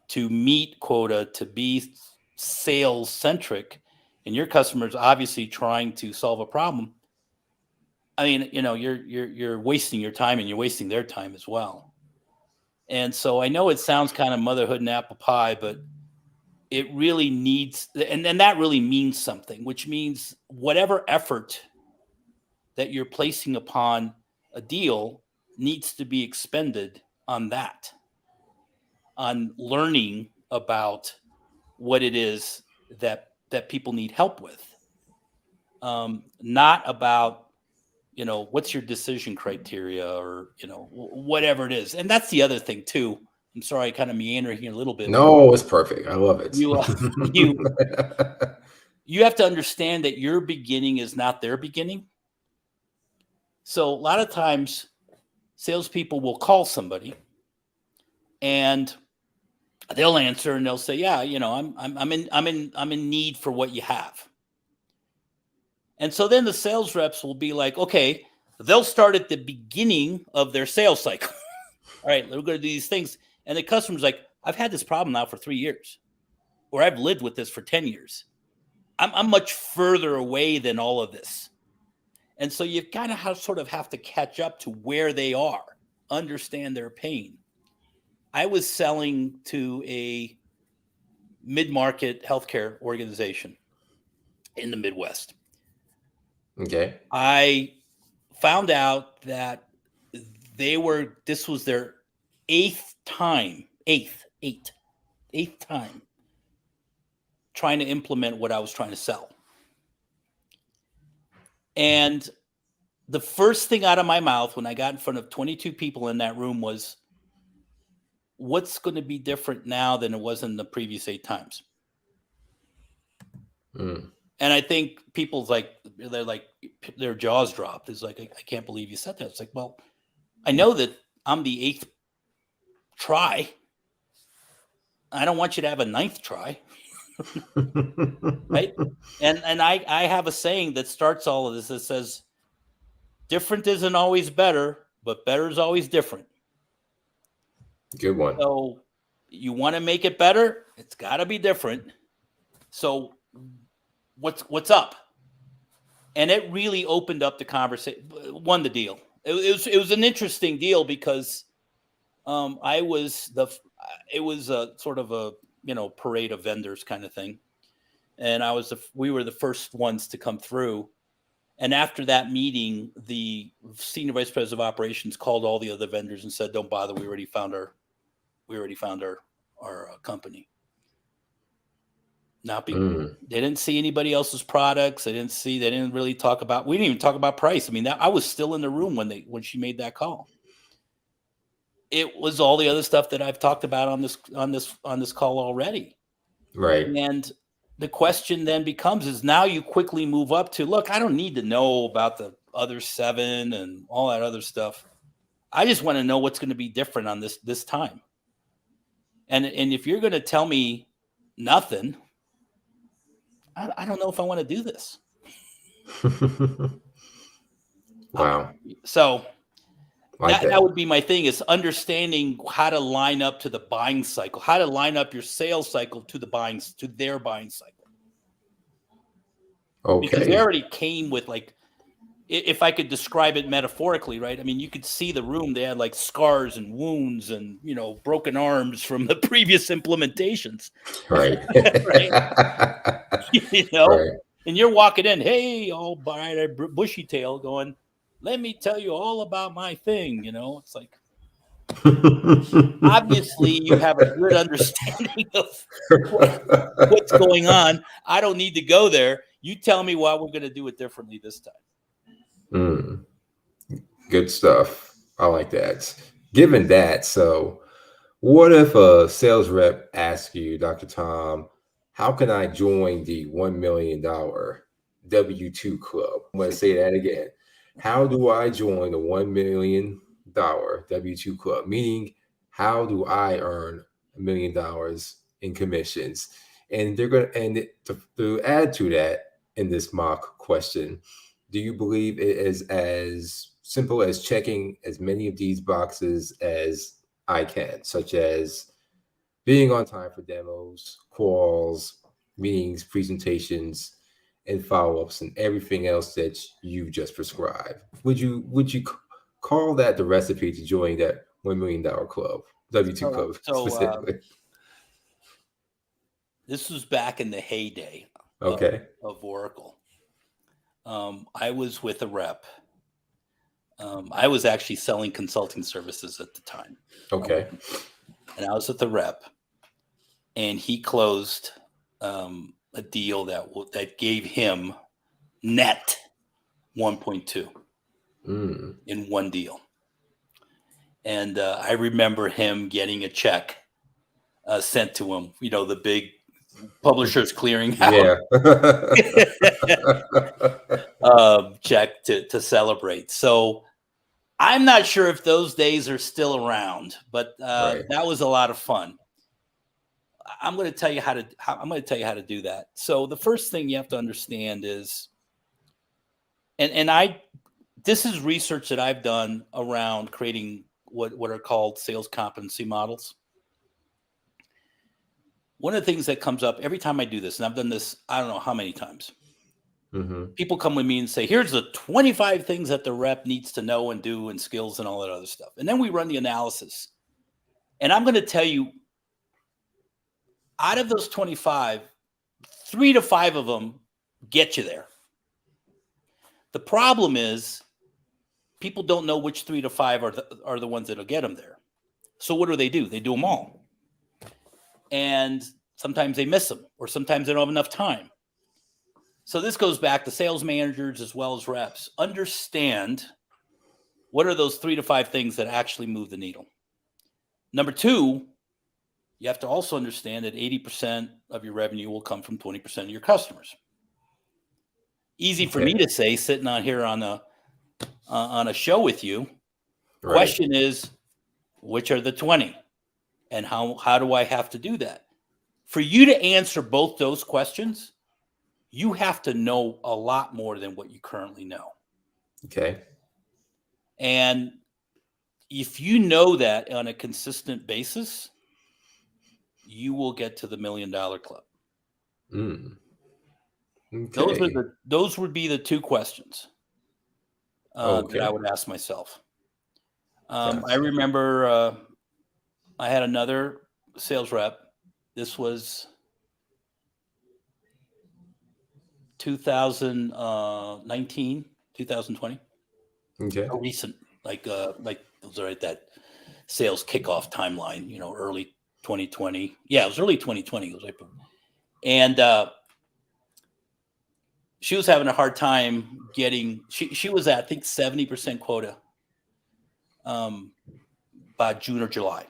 to meet quota, to be sales centric, and your customer's obviously trying to solve a problem, I mean, you're wasting your time, and you're wasting their time as well. And so I know it sounds kind of motherhood and apple pie, but it really needs, and that really means something, which means whatever effort that you're placing upon a deal needs to be expended on that, on learning about what it is that people need help with, not about, what's your decision criteria, or, whatever it is. And that's the other thing too. I'm sorry, I kind of meander here a little bit. No, it's perfect. I love it. You have to understand that your beginning is not their beginning. So a lot of times salespeople will call somebody and they'll answer and they'll say, yeah, I'm in need for what you have. And so then the sales reps will be like, okay, they'll start at the beginning of their sales cycle. All right, we're going to do these things. And the customer's like, I've had this problem now for 3 years, or I've lived with this for 10 years. I'm much further away than all of this. And so you kind of have to catch up to where they are, understand their pain. I was selling to a mid-market healthcare organization in the Midwest. Okay. I found out that this was their 8th time trying to implement what I was trying to sell. And the first thing out of my mouth when I got in front of 22 people in that room was, what's going to be different now than it was in the previous 8 times? And I think people's their jaws dropped. It's like, I can't believe you said that. It's like, well, I know that I'm the 8th try. I don't want you to have a 9th try. right? And I have a saying that starts all of this that says, different isn't always better, but better is always different. Good one. So you want to make it better, it's got to be different. So what's up? And it really opened up the conversation. Won the deal. It was an interesting deal because it was a sort of a parade of vendors kind of thing, and we were the first ones to come through. And after that meeting, the senior vice president of operations called all the other vendors and said, "Don't bother. We already found our company." Not be They didn't see anybody else's products. They didn't really talk about. We didn't even talk about price. I mean, I was still in the room when she made that call. It was all the other stuff that I've talked about on this call already. Right. And the question then becomes is now you quickly move up to, look, I don't need to know about the other 7 and all that other stuff. I just want to know what's going to be different on this time. And if you're going to tell me nothing, I don't know if I want to do this. Wow. So that would be my thing, is understanding how to line up to the buying cycle, how to line up your sales cycle to their buying cycle. Okay. Because they already came with, like, if I could describe it metaphorically, right? I mean, you could see the room. They had like scars and wounds and, broken arms from the previous implementations. Right. Right. Right. And you're walking in, hey, all bright, bushy tail, going, let me tell you all about my thing. It's like, obviously you have a good understanding of what's going on. I don't need to go there. You tell me why we're going to do it differently this time. Good stuff. I like that. Given that, so what if a sales rep asks you, Dr. Tom, how can I join the $1 million W-2 club? I'm going to say that again. How do I join the $1 million W-2 club? Meaning, how do I earn $1 million in commissions? And to add to that in this mock question, do you believe it is as simple as checking as many of these boxes as I can, such as being on time for demos, calls, meetings, presentations, and follow-ups, and everything else that you just prescribed? Would you call that the recipe to join that $1 million club, W-2 club specifically? This was back in the heyday of Oracle. I was with a rep. I was actually selling consulting services at the time. Okay. And I was with the rep, and he closed a deal that gave him net 1.2 in one deal. And I remember him getting a check sent to him, the big Publishers Clearinghouse check to celebrate. So I'm not sure if those days are still around, but that was a lot of fun. I'm going to tell you how to do that. So the first thing you have to understand is, this is research that I've done around creating what are called sales competency models. One of the things that comes up every time I do this, and I've done this, I don't know how many times, people come with me and say, here's the 25 things that the rep needs to know and do, and skills and all that other stuff. And then we run the analysis. And I'm going to tell you, out of those 25, 3 to 5 of them get you there. The problem is people don't know which 3 to 5 are the ones that'll get them there. So what do? They do them all. And sometimes they miss them, or sometimes they don't have enough time. So this goes back to sales managers as well as reps. Understand what are those 3 to 5 things that actually move the needle. Number 2, you have to also understand that 80% of your revenue will come from 20% of your customers. Easy for me to say, sitting on here on a show with you. Right. Question is, which are the 20, and how do I have to do that? For you to answer both those questions, you have to know a lot more than what you currently know. Okay. And if you know that on a consistent basis, you will get to the $1 million club. Mm. Okay. Those would be the two questions that I would ask myself. I Gotcha. remember I had another sales rep. This was 2019, 2020. Okay. A recent, like those are right, that sales kickoff timeline, early 2020. Yeah, it was early 2020. It was like, and she was having a hard time getting. She was at, I think, 70% quota by June or July,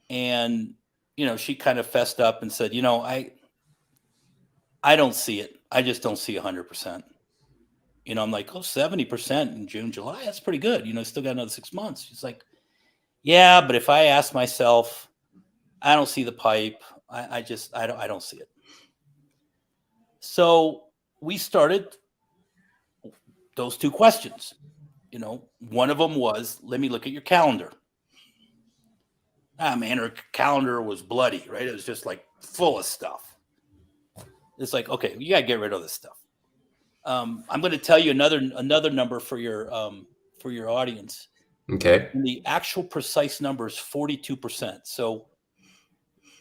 and she kind of fessed up and said, I don't see it. I just don't see 100%. I'm like, 70% in June, July, that's pretty good. Still got another 6 months. She's like, yeah, but if I ask myself, I don't see the pipe. I don't see it. So we started those two questions. One of them was, let me look at your calendar. Man, her calendar was bloody, right? It was just like full of stuff. It's like, okay, you got to get rid of this stuff. I'm going to tell you another number for your audience. Okay. And the actual precise number is 42%. So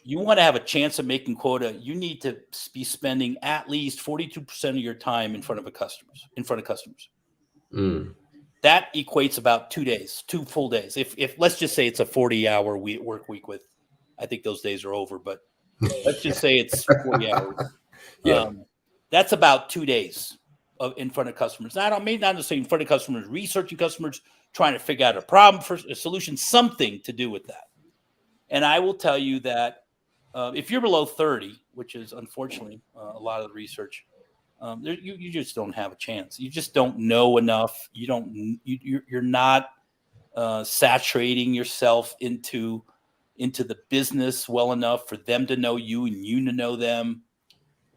you want to have a chance of making quota, you need to be spending at least 42% of your time in front of customers. Mm. That equates about 2 days, 2 full days. If let's just say it's a 40-hour work week with, I think those days are over, but let's just say it's 40 hours. Yeah. That's about 2 days in front of customers. Now, I may not just say in front of customers, researching customers, trying to figure out a problem for a solution, something to do with that. And I will tell you that if you're below 30, which is unfortunately a lot of the research, you just don't have a chance. You just don't know enough. You're not saturating yourself into the business well enough for them to know you and you to know them.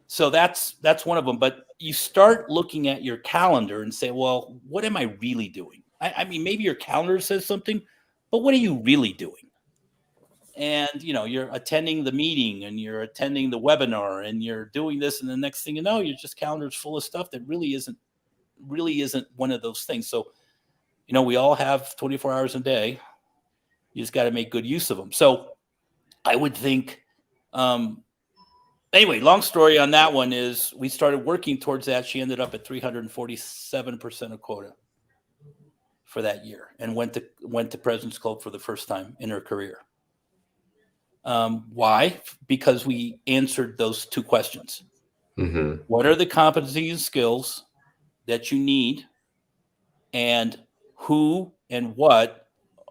So that's one of them. But you start looking at your calendar and say, well, what am I really doing? I mean, maybe your calendar says something, but what are you really doing? And you're attending the meeting and you're attending the webinar and you're doing this, and the next thing you know, your just calendar's full of stuff that really isn't one of those things. So we all have 24 hours a day. You just got to make good use of them. So I would think anyway, long story on that one is we started working towards that. She ended up at 347% of quota for that year and went to President's Club for the first time in her career. Why? Because we answered those two questions. Mm-hmm. What are the competencies and skills that you need, and who and what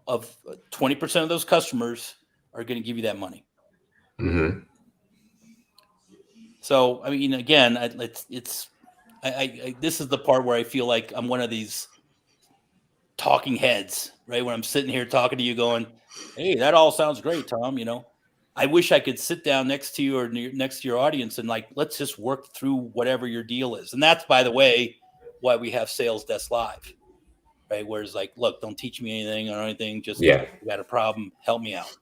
of 20% of those customers are going to give you that money? Mm-hmm. So, I mean, again, this is the part where I feel like I'm one of these talking heads, right? When I'm sitting here talking to you going, hey, that all sounds great, Tom, I wish I could sit down next to you or next to your audience and let's just work through whatever your deal is. And that's, by the way, why we have Sales Desk Live, right? Where it's look, don't teach me anything or anything. Just you got a problem, help me out.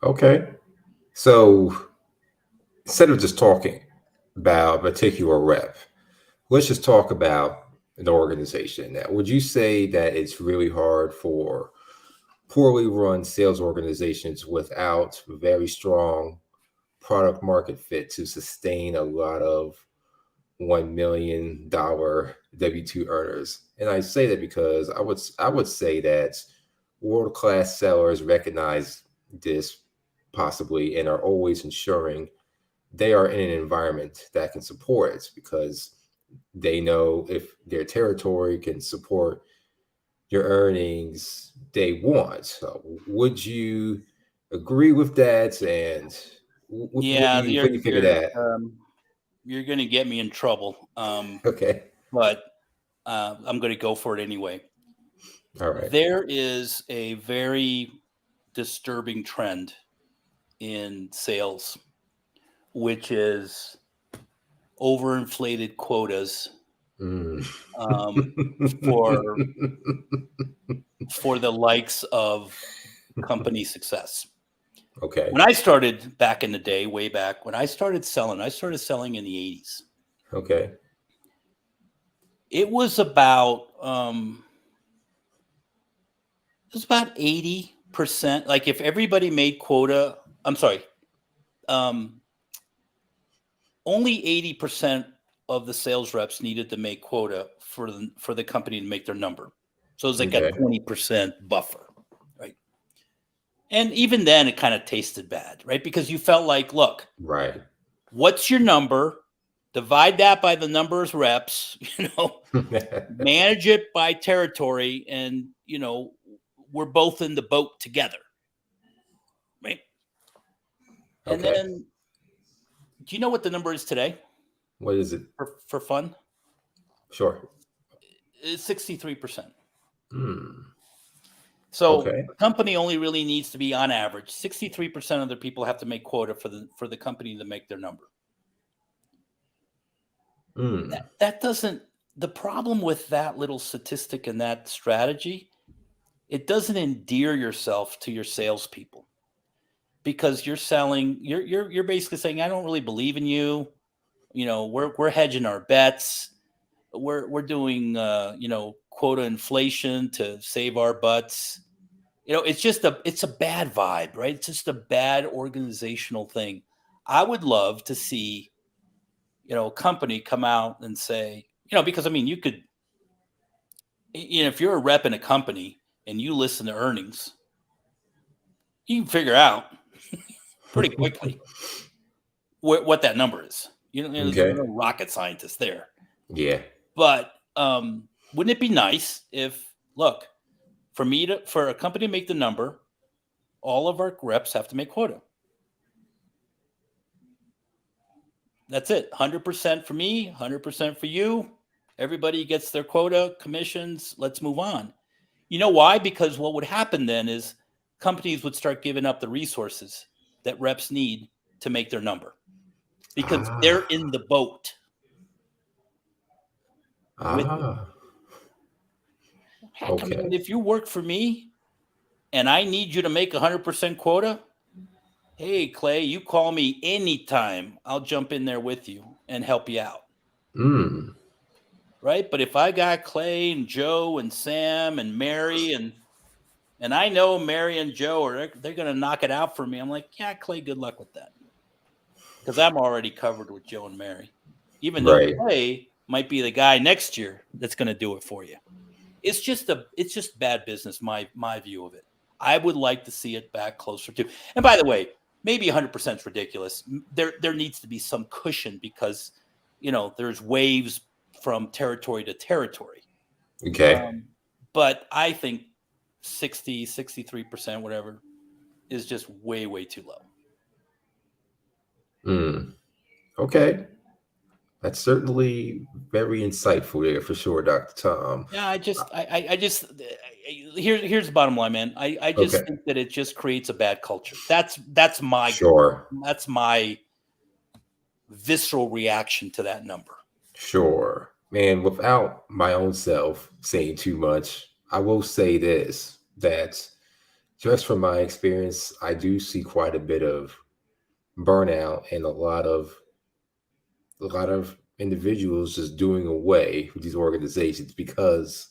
Okay. So instead of just talking about a particular rep, let's just talk about an organization. Now, would you say that it's really hard for poorly run sales organizations without very strong product market fit to sustain a lot of $1 million W-2 earners? And I say that because I would say that world-class sellers recognize this possibly and are always ensuring they are in an environment that can support it, because they know if their territory can support your earnings, they want. So would you agree with that? And what do you figure that? You're going to get me in trouble. Okay. But I'm going to go for it anyway. All right. There is a very disturbing trend in sales, which is overinflated quotas for the likes of company success. Okay. When I started back in the day, way back when I started selling in the 80s. Okay. It was about 80%. Like if everybody made quota, I'm sorry, only 80% of the sales reps needed to make quota for the company to make their number. So it was like a 20% buffer, right? And even then, it kind of tasted bad, right? Because you felt like, look, right. What's your number? Divide that by the number of reps, manage it by territory, and, we're both in the boat together, right? And Okay. then, do you know what the number is today What is it? for fun? Sure. It's 63%. Hmm. So Okay. the company only really needs to be, on average, 63% of their people have to make quota for the company to make their number. Hmm. That doesn't, the problem with that little statistic and that strategy, it doesn't endear yourself to your salespeople, because you're selling, you're basically saying, I don't really believe in you. We're hedging our bets. We're doing quota inflation to save our butts. It's a bad vibe, right? It's just a bad organizational thing. I would love to see, a company come out and say, because you could, if you're a rep in a company and you listen to earnings, you can figure out pretty quickly what that number is. There's Okay. no rocket scientist there. Yeah. But wouldn't it be nice if, look, for a company to make the number, all of our reps have to make quota. That's it. 100% for me, 100% for you. Everybody gets their quota, commissions. Let's move on. You know why? Because what would happen then is companies would start giving up the resources that reps need to make their number, because they're in the boat with it. Heck, Okay. if you work for me and I need you to make 100% quota, hey, Clay, you call me anytime. I'll jump in there with you and help you out. Right? But if I got Clay and Joe and Sam and Mary and I know Mary and Joe they're going to knock it out for me, I'm like, yeah, Clay, good luck with that. Because I'm already covered with Joe and Mary, even though Right. Clay might be the guy next year that's going to do it for you. It's just bad business, my view of it. I would like to see it back closer to. And by the way, maybe 100% is ridiculous. There needs to be some cushion, because there's waves from territory to territory. Okay. But I think 63%, whatever, is just way, way too low. Okay. That's certainly very insightful there for sure, Dr. Tom. Yeah, here's the bottom line, man. I just Okay. think that it just creates a bad culture. That's my visceral reaction to that number. Sure. Man, without my own self saying too much, I will say this, that just from my experience, I do see quite a bit of burnout and a lot of individuals just doing away with these organizations because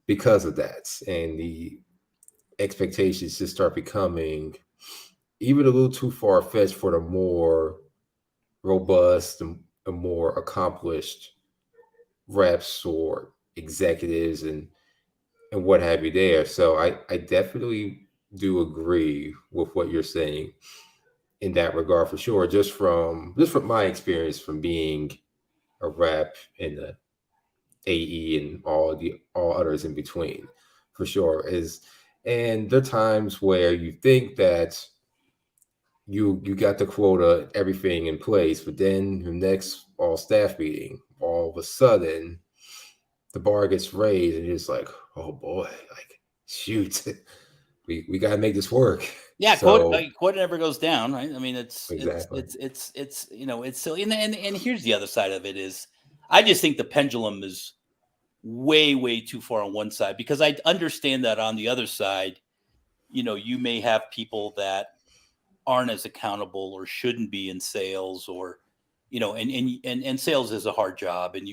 of that. And the expectations just start becoming even a little too far-fetched for the more robust and more accomplished reps or executives and what have you there. So I definitely do agree with what you're saying in that regard for sure. Just from my experience from being a rep in the AE and all others in between, for sure. And there are times where you think that you got the quota, everything in place, but then the next all staff meeting, all of a sudden the bar gets raised and you're just like, oh boy, like shoot, we got to make this work. Yeah, So quote never goes down, right? I mean, it's silly. And here's the other side of it is, I just think the pendulum is way too far on one side, because I understand that on the other side, you may have people that aren't as accountable or shouldn't be in sales, or and sales is a hard job, and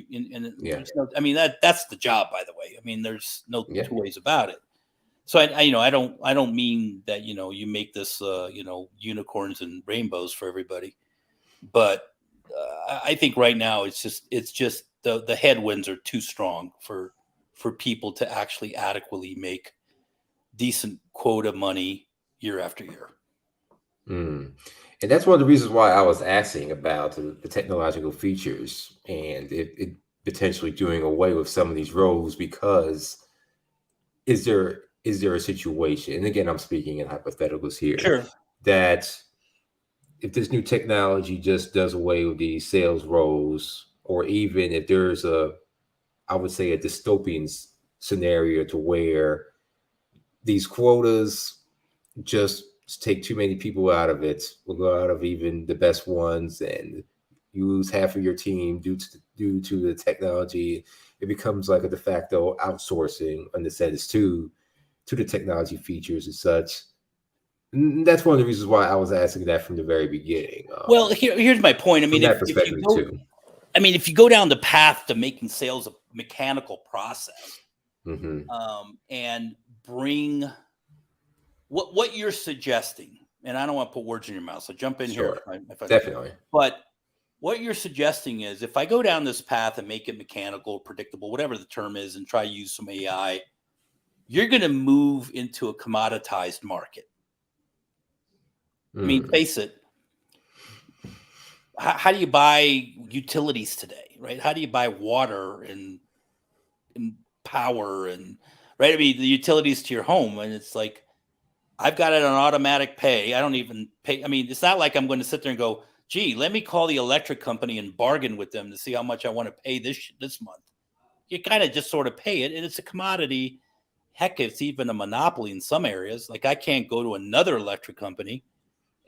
there's I mean, that's the job, by the way. I mean, there's no two ways about it. So I don't mean that you make this unicorns and rainbows for everybody, but I think right now it's just the headwinds are too strong for people to actually adequately make decent quota money year after year. And that's one of the reasons why I was asking about the technological features and it potentially doing away with some of these roles, because is there a situation, and again, I'm speaking in hypotheticals here, Sure, that if this new technology just does away with these sales roles, or even if there's I would say a dystopian scenario to where these quotas just take too many people out of it, will go out of even the best ones, and you lose half of your team due to the technology. It becomes like a de facto outsourcing in the sense to the technology features and such. And that's one of the reasons why I was asking that from the very beginning. Well, here's my point. I mean, if you go down the path to making sales a mechanical process, and bring what you're suggesting, and I don't want to put words in your mouth, so jump in here. Definitely. But what you're suggesting is, if I go down this path and make it mechanical, predictable, whatever the term is, and try to use some AI, you're going to move into a commoditized market. I mean, face it. How do you buy utilities today, right? How do you buy water and power and, right? I mean, the utilities to your home, and it's like, I've got it on automatic pay. I don't even pay. I mean, it's not like I'm going to sit there and go, gee, let me call the electric company and bargain with them to see how much I want to pay this month. You kind of just sort of pay it, and it's a commodity. Heck, it's even a monopoly in some areas. Like, I can't go to another electric company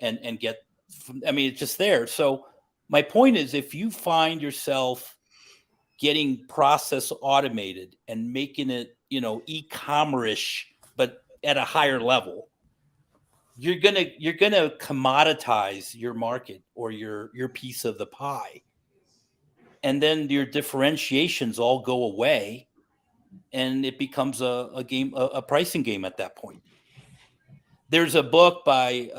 and get, I mean, it's just there. So my point is, if you find yourself getting process automated and making it, e-commerce, but at a higher level, you're gonna commoditize your market or your piece of the pie, and then your differentiations all go away, and it becomes a game, a pricing game at that point. There's a book by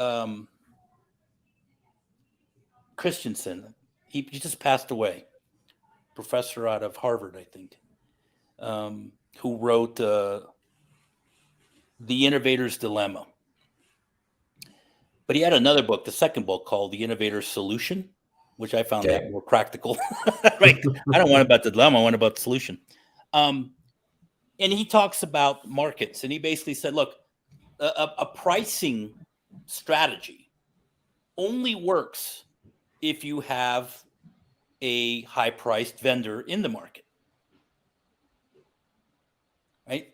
Christensen. He just passed away. Professor out of Harvard, I think, who wrote The Innovator's Dilemma. But he had another book, the second book, called The Innovator's Solution, which I found that more practical. Right? I don't want about the dilemma, I want about the solution. And he talks about markets, and he basically said, look, a pricing strategy only works if you have a high-priced vendor in the market. Right?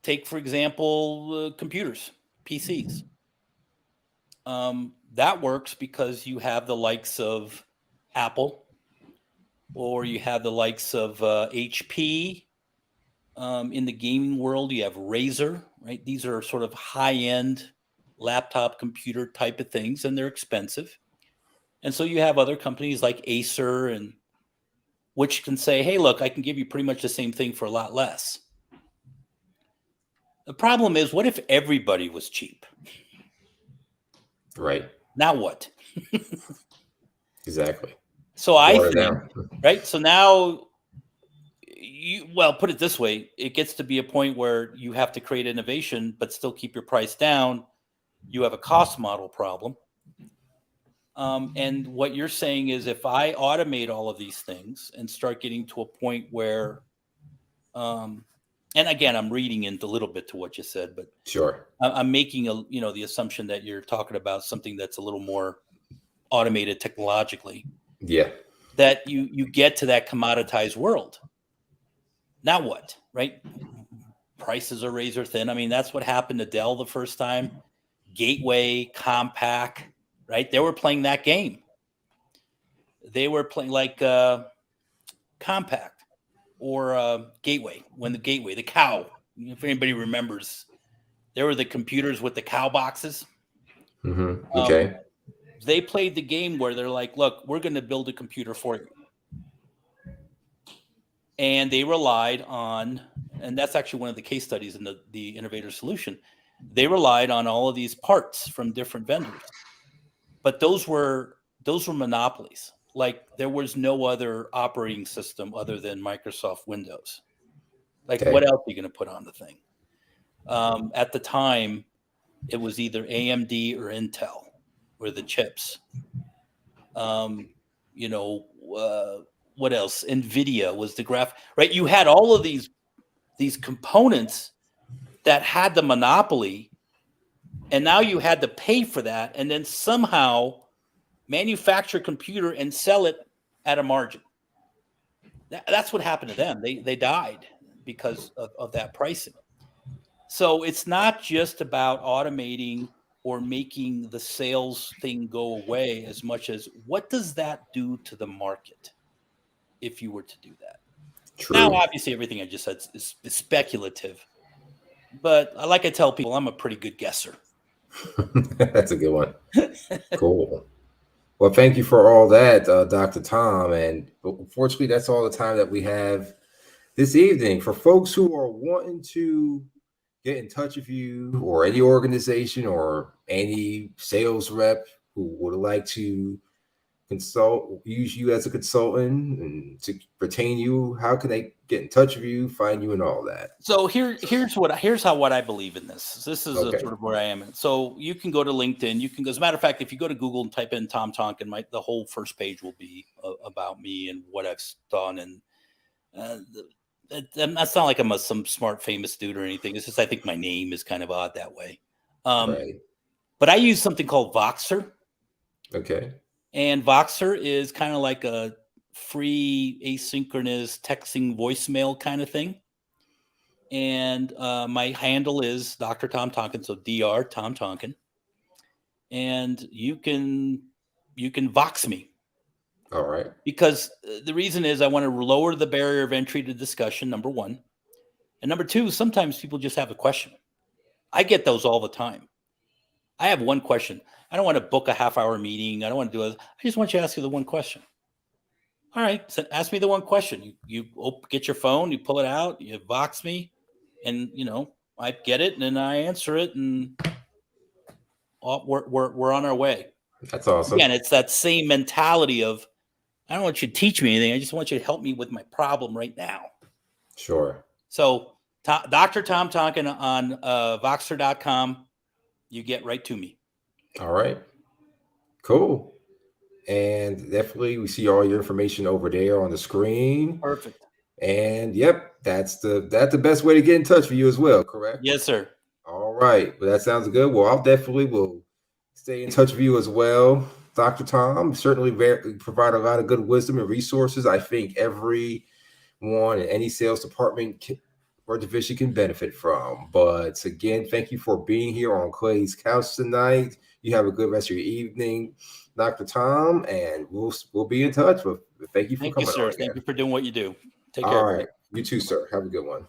Take, for example, computers, PCs. That works because you have the likes of Apple, or you have the likes of HP. In the gaming world, you have Razer, right? These are sort of high-end laptop computer type of things, and they're expensive. And so you have other companies like Acer, and which can say, hey, look, I can give you pretty much the same thing for a lot less. The problem is, what if everybody was cheap? Right. Now what? Exactly. So I think, right? So now, put it this way, it gets to be a point where you have to create innovation, but still keep your price down. You have a cost model problem. And what you're saying is, if I automate all of these things and start getting to a point where, and again, I'm reading into a little bit to what you said, but sure, I'm making the assumption that you're talking about something that's a little more automated technologically. Yeah. That you get to that commoditized world. Now what, right? prices are razor thin. I mean, that's what happened to Dell the first time. Gateway, Compaq, right? They were playing that game. They were playing like Compaq or Gateway. When the cow, if anybody remembers, there were the computers with the cow boxes. Okay. They played the game where they're like, look, we're going to build a computer for you. And they relied on, and that's actually one of the case studies in the innovator solution. They relied on all of these parts from different vendors, but those were monopolies. Like there was no other operating system other than Microsoft Windows. Like what else are you going to put on the thing? At the time, it was either AMD or Intel were the chips. What else? NVIDIA was the graph, right? You had all of these components that had the monopoly, and now you had to pay for that and then somehow manufacture a computer and sell it at a margin. That's what happened to them. They died because of that pricing. So it's not just about automating or making the sales thing go away as much as what does that do to the market if you were to do that? True. Now, obviously, everything I just said is speculative. But like I tell people, I'm a pretty good guesser. That's a good one. Cool. Well, thank you for all that, Dr. Tom. And unfortunately, that's all the time that we have this evening. For folks who are wanting to get in touch with you or any organization or any sales rep who would like to use you as a consultant and to retain you, how can they get in touch with you, find you, and all that? So here's what I believe in this. This is sort of where I am. So you can go to LinkedIn. You can go, as a matter of fact, if you go to Google and type in Tom Tonkin, the whole first page will be about me and what I've done. And that's not like I'm some smart famous dude or anything. It's just I think my name is kind of odd that way. Right. But I use something called Voxer. Okay. And Voxer is kind of like a free asynchronous texting voicemail kind of thing. And my handle is Dr. Tom Tonkin, so Dr. Tom Tonkin. And you can Vox me. All right. Because the reason is I want to lower the barrier of entry to discussion, number one. And number two, sometimes people just have a question. I get those all the time. I have one question. I don't want to book a half-hour meeting. I don't want to do it. I just want you to ask you the one question. All right, so ask me the one question. You get your phone, you pull it out, you Vox me, and I get it, and then I answer it, and we're on our way. That's awesome. Again, it's that same mentality of I don't want you to teach me anything. I just want you to help me with my problem right now. Sure. So Dr. Tom Tonkin on Voxer.com, you get right to me. All right. Cool. And definitely we see all your information over there on the screen. Perfect. And yep, that's the best way to get in touch with you as well, correct? Yes, sir. All right. Well, that sounds good. Well, I'll definitely will stay in touch with you as well, Dr. Tom. Certainly provide a lot of good wisdom and resources. I think everyone in any sales department or division can benefit from. But again, thank you for being here on Clay's Couch tonight. You have a good rest of your evening, Dr. Tom, and we'll be in touch. Thank you for coming on. Thank you, sir. Thank you for doing what you do. Take care. All right. You too, sir. Have a good one.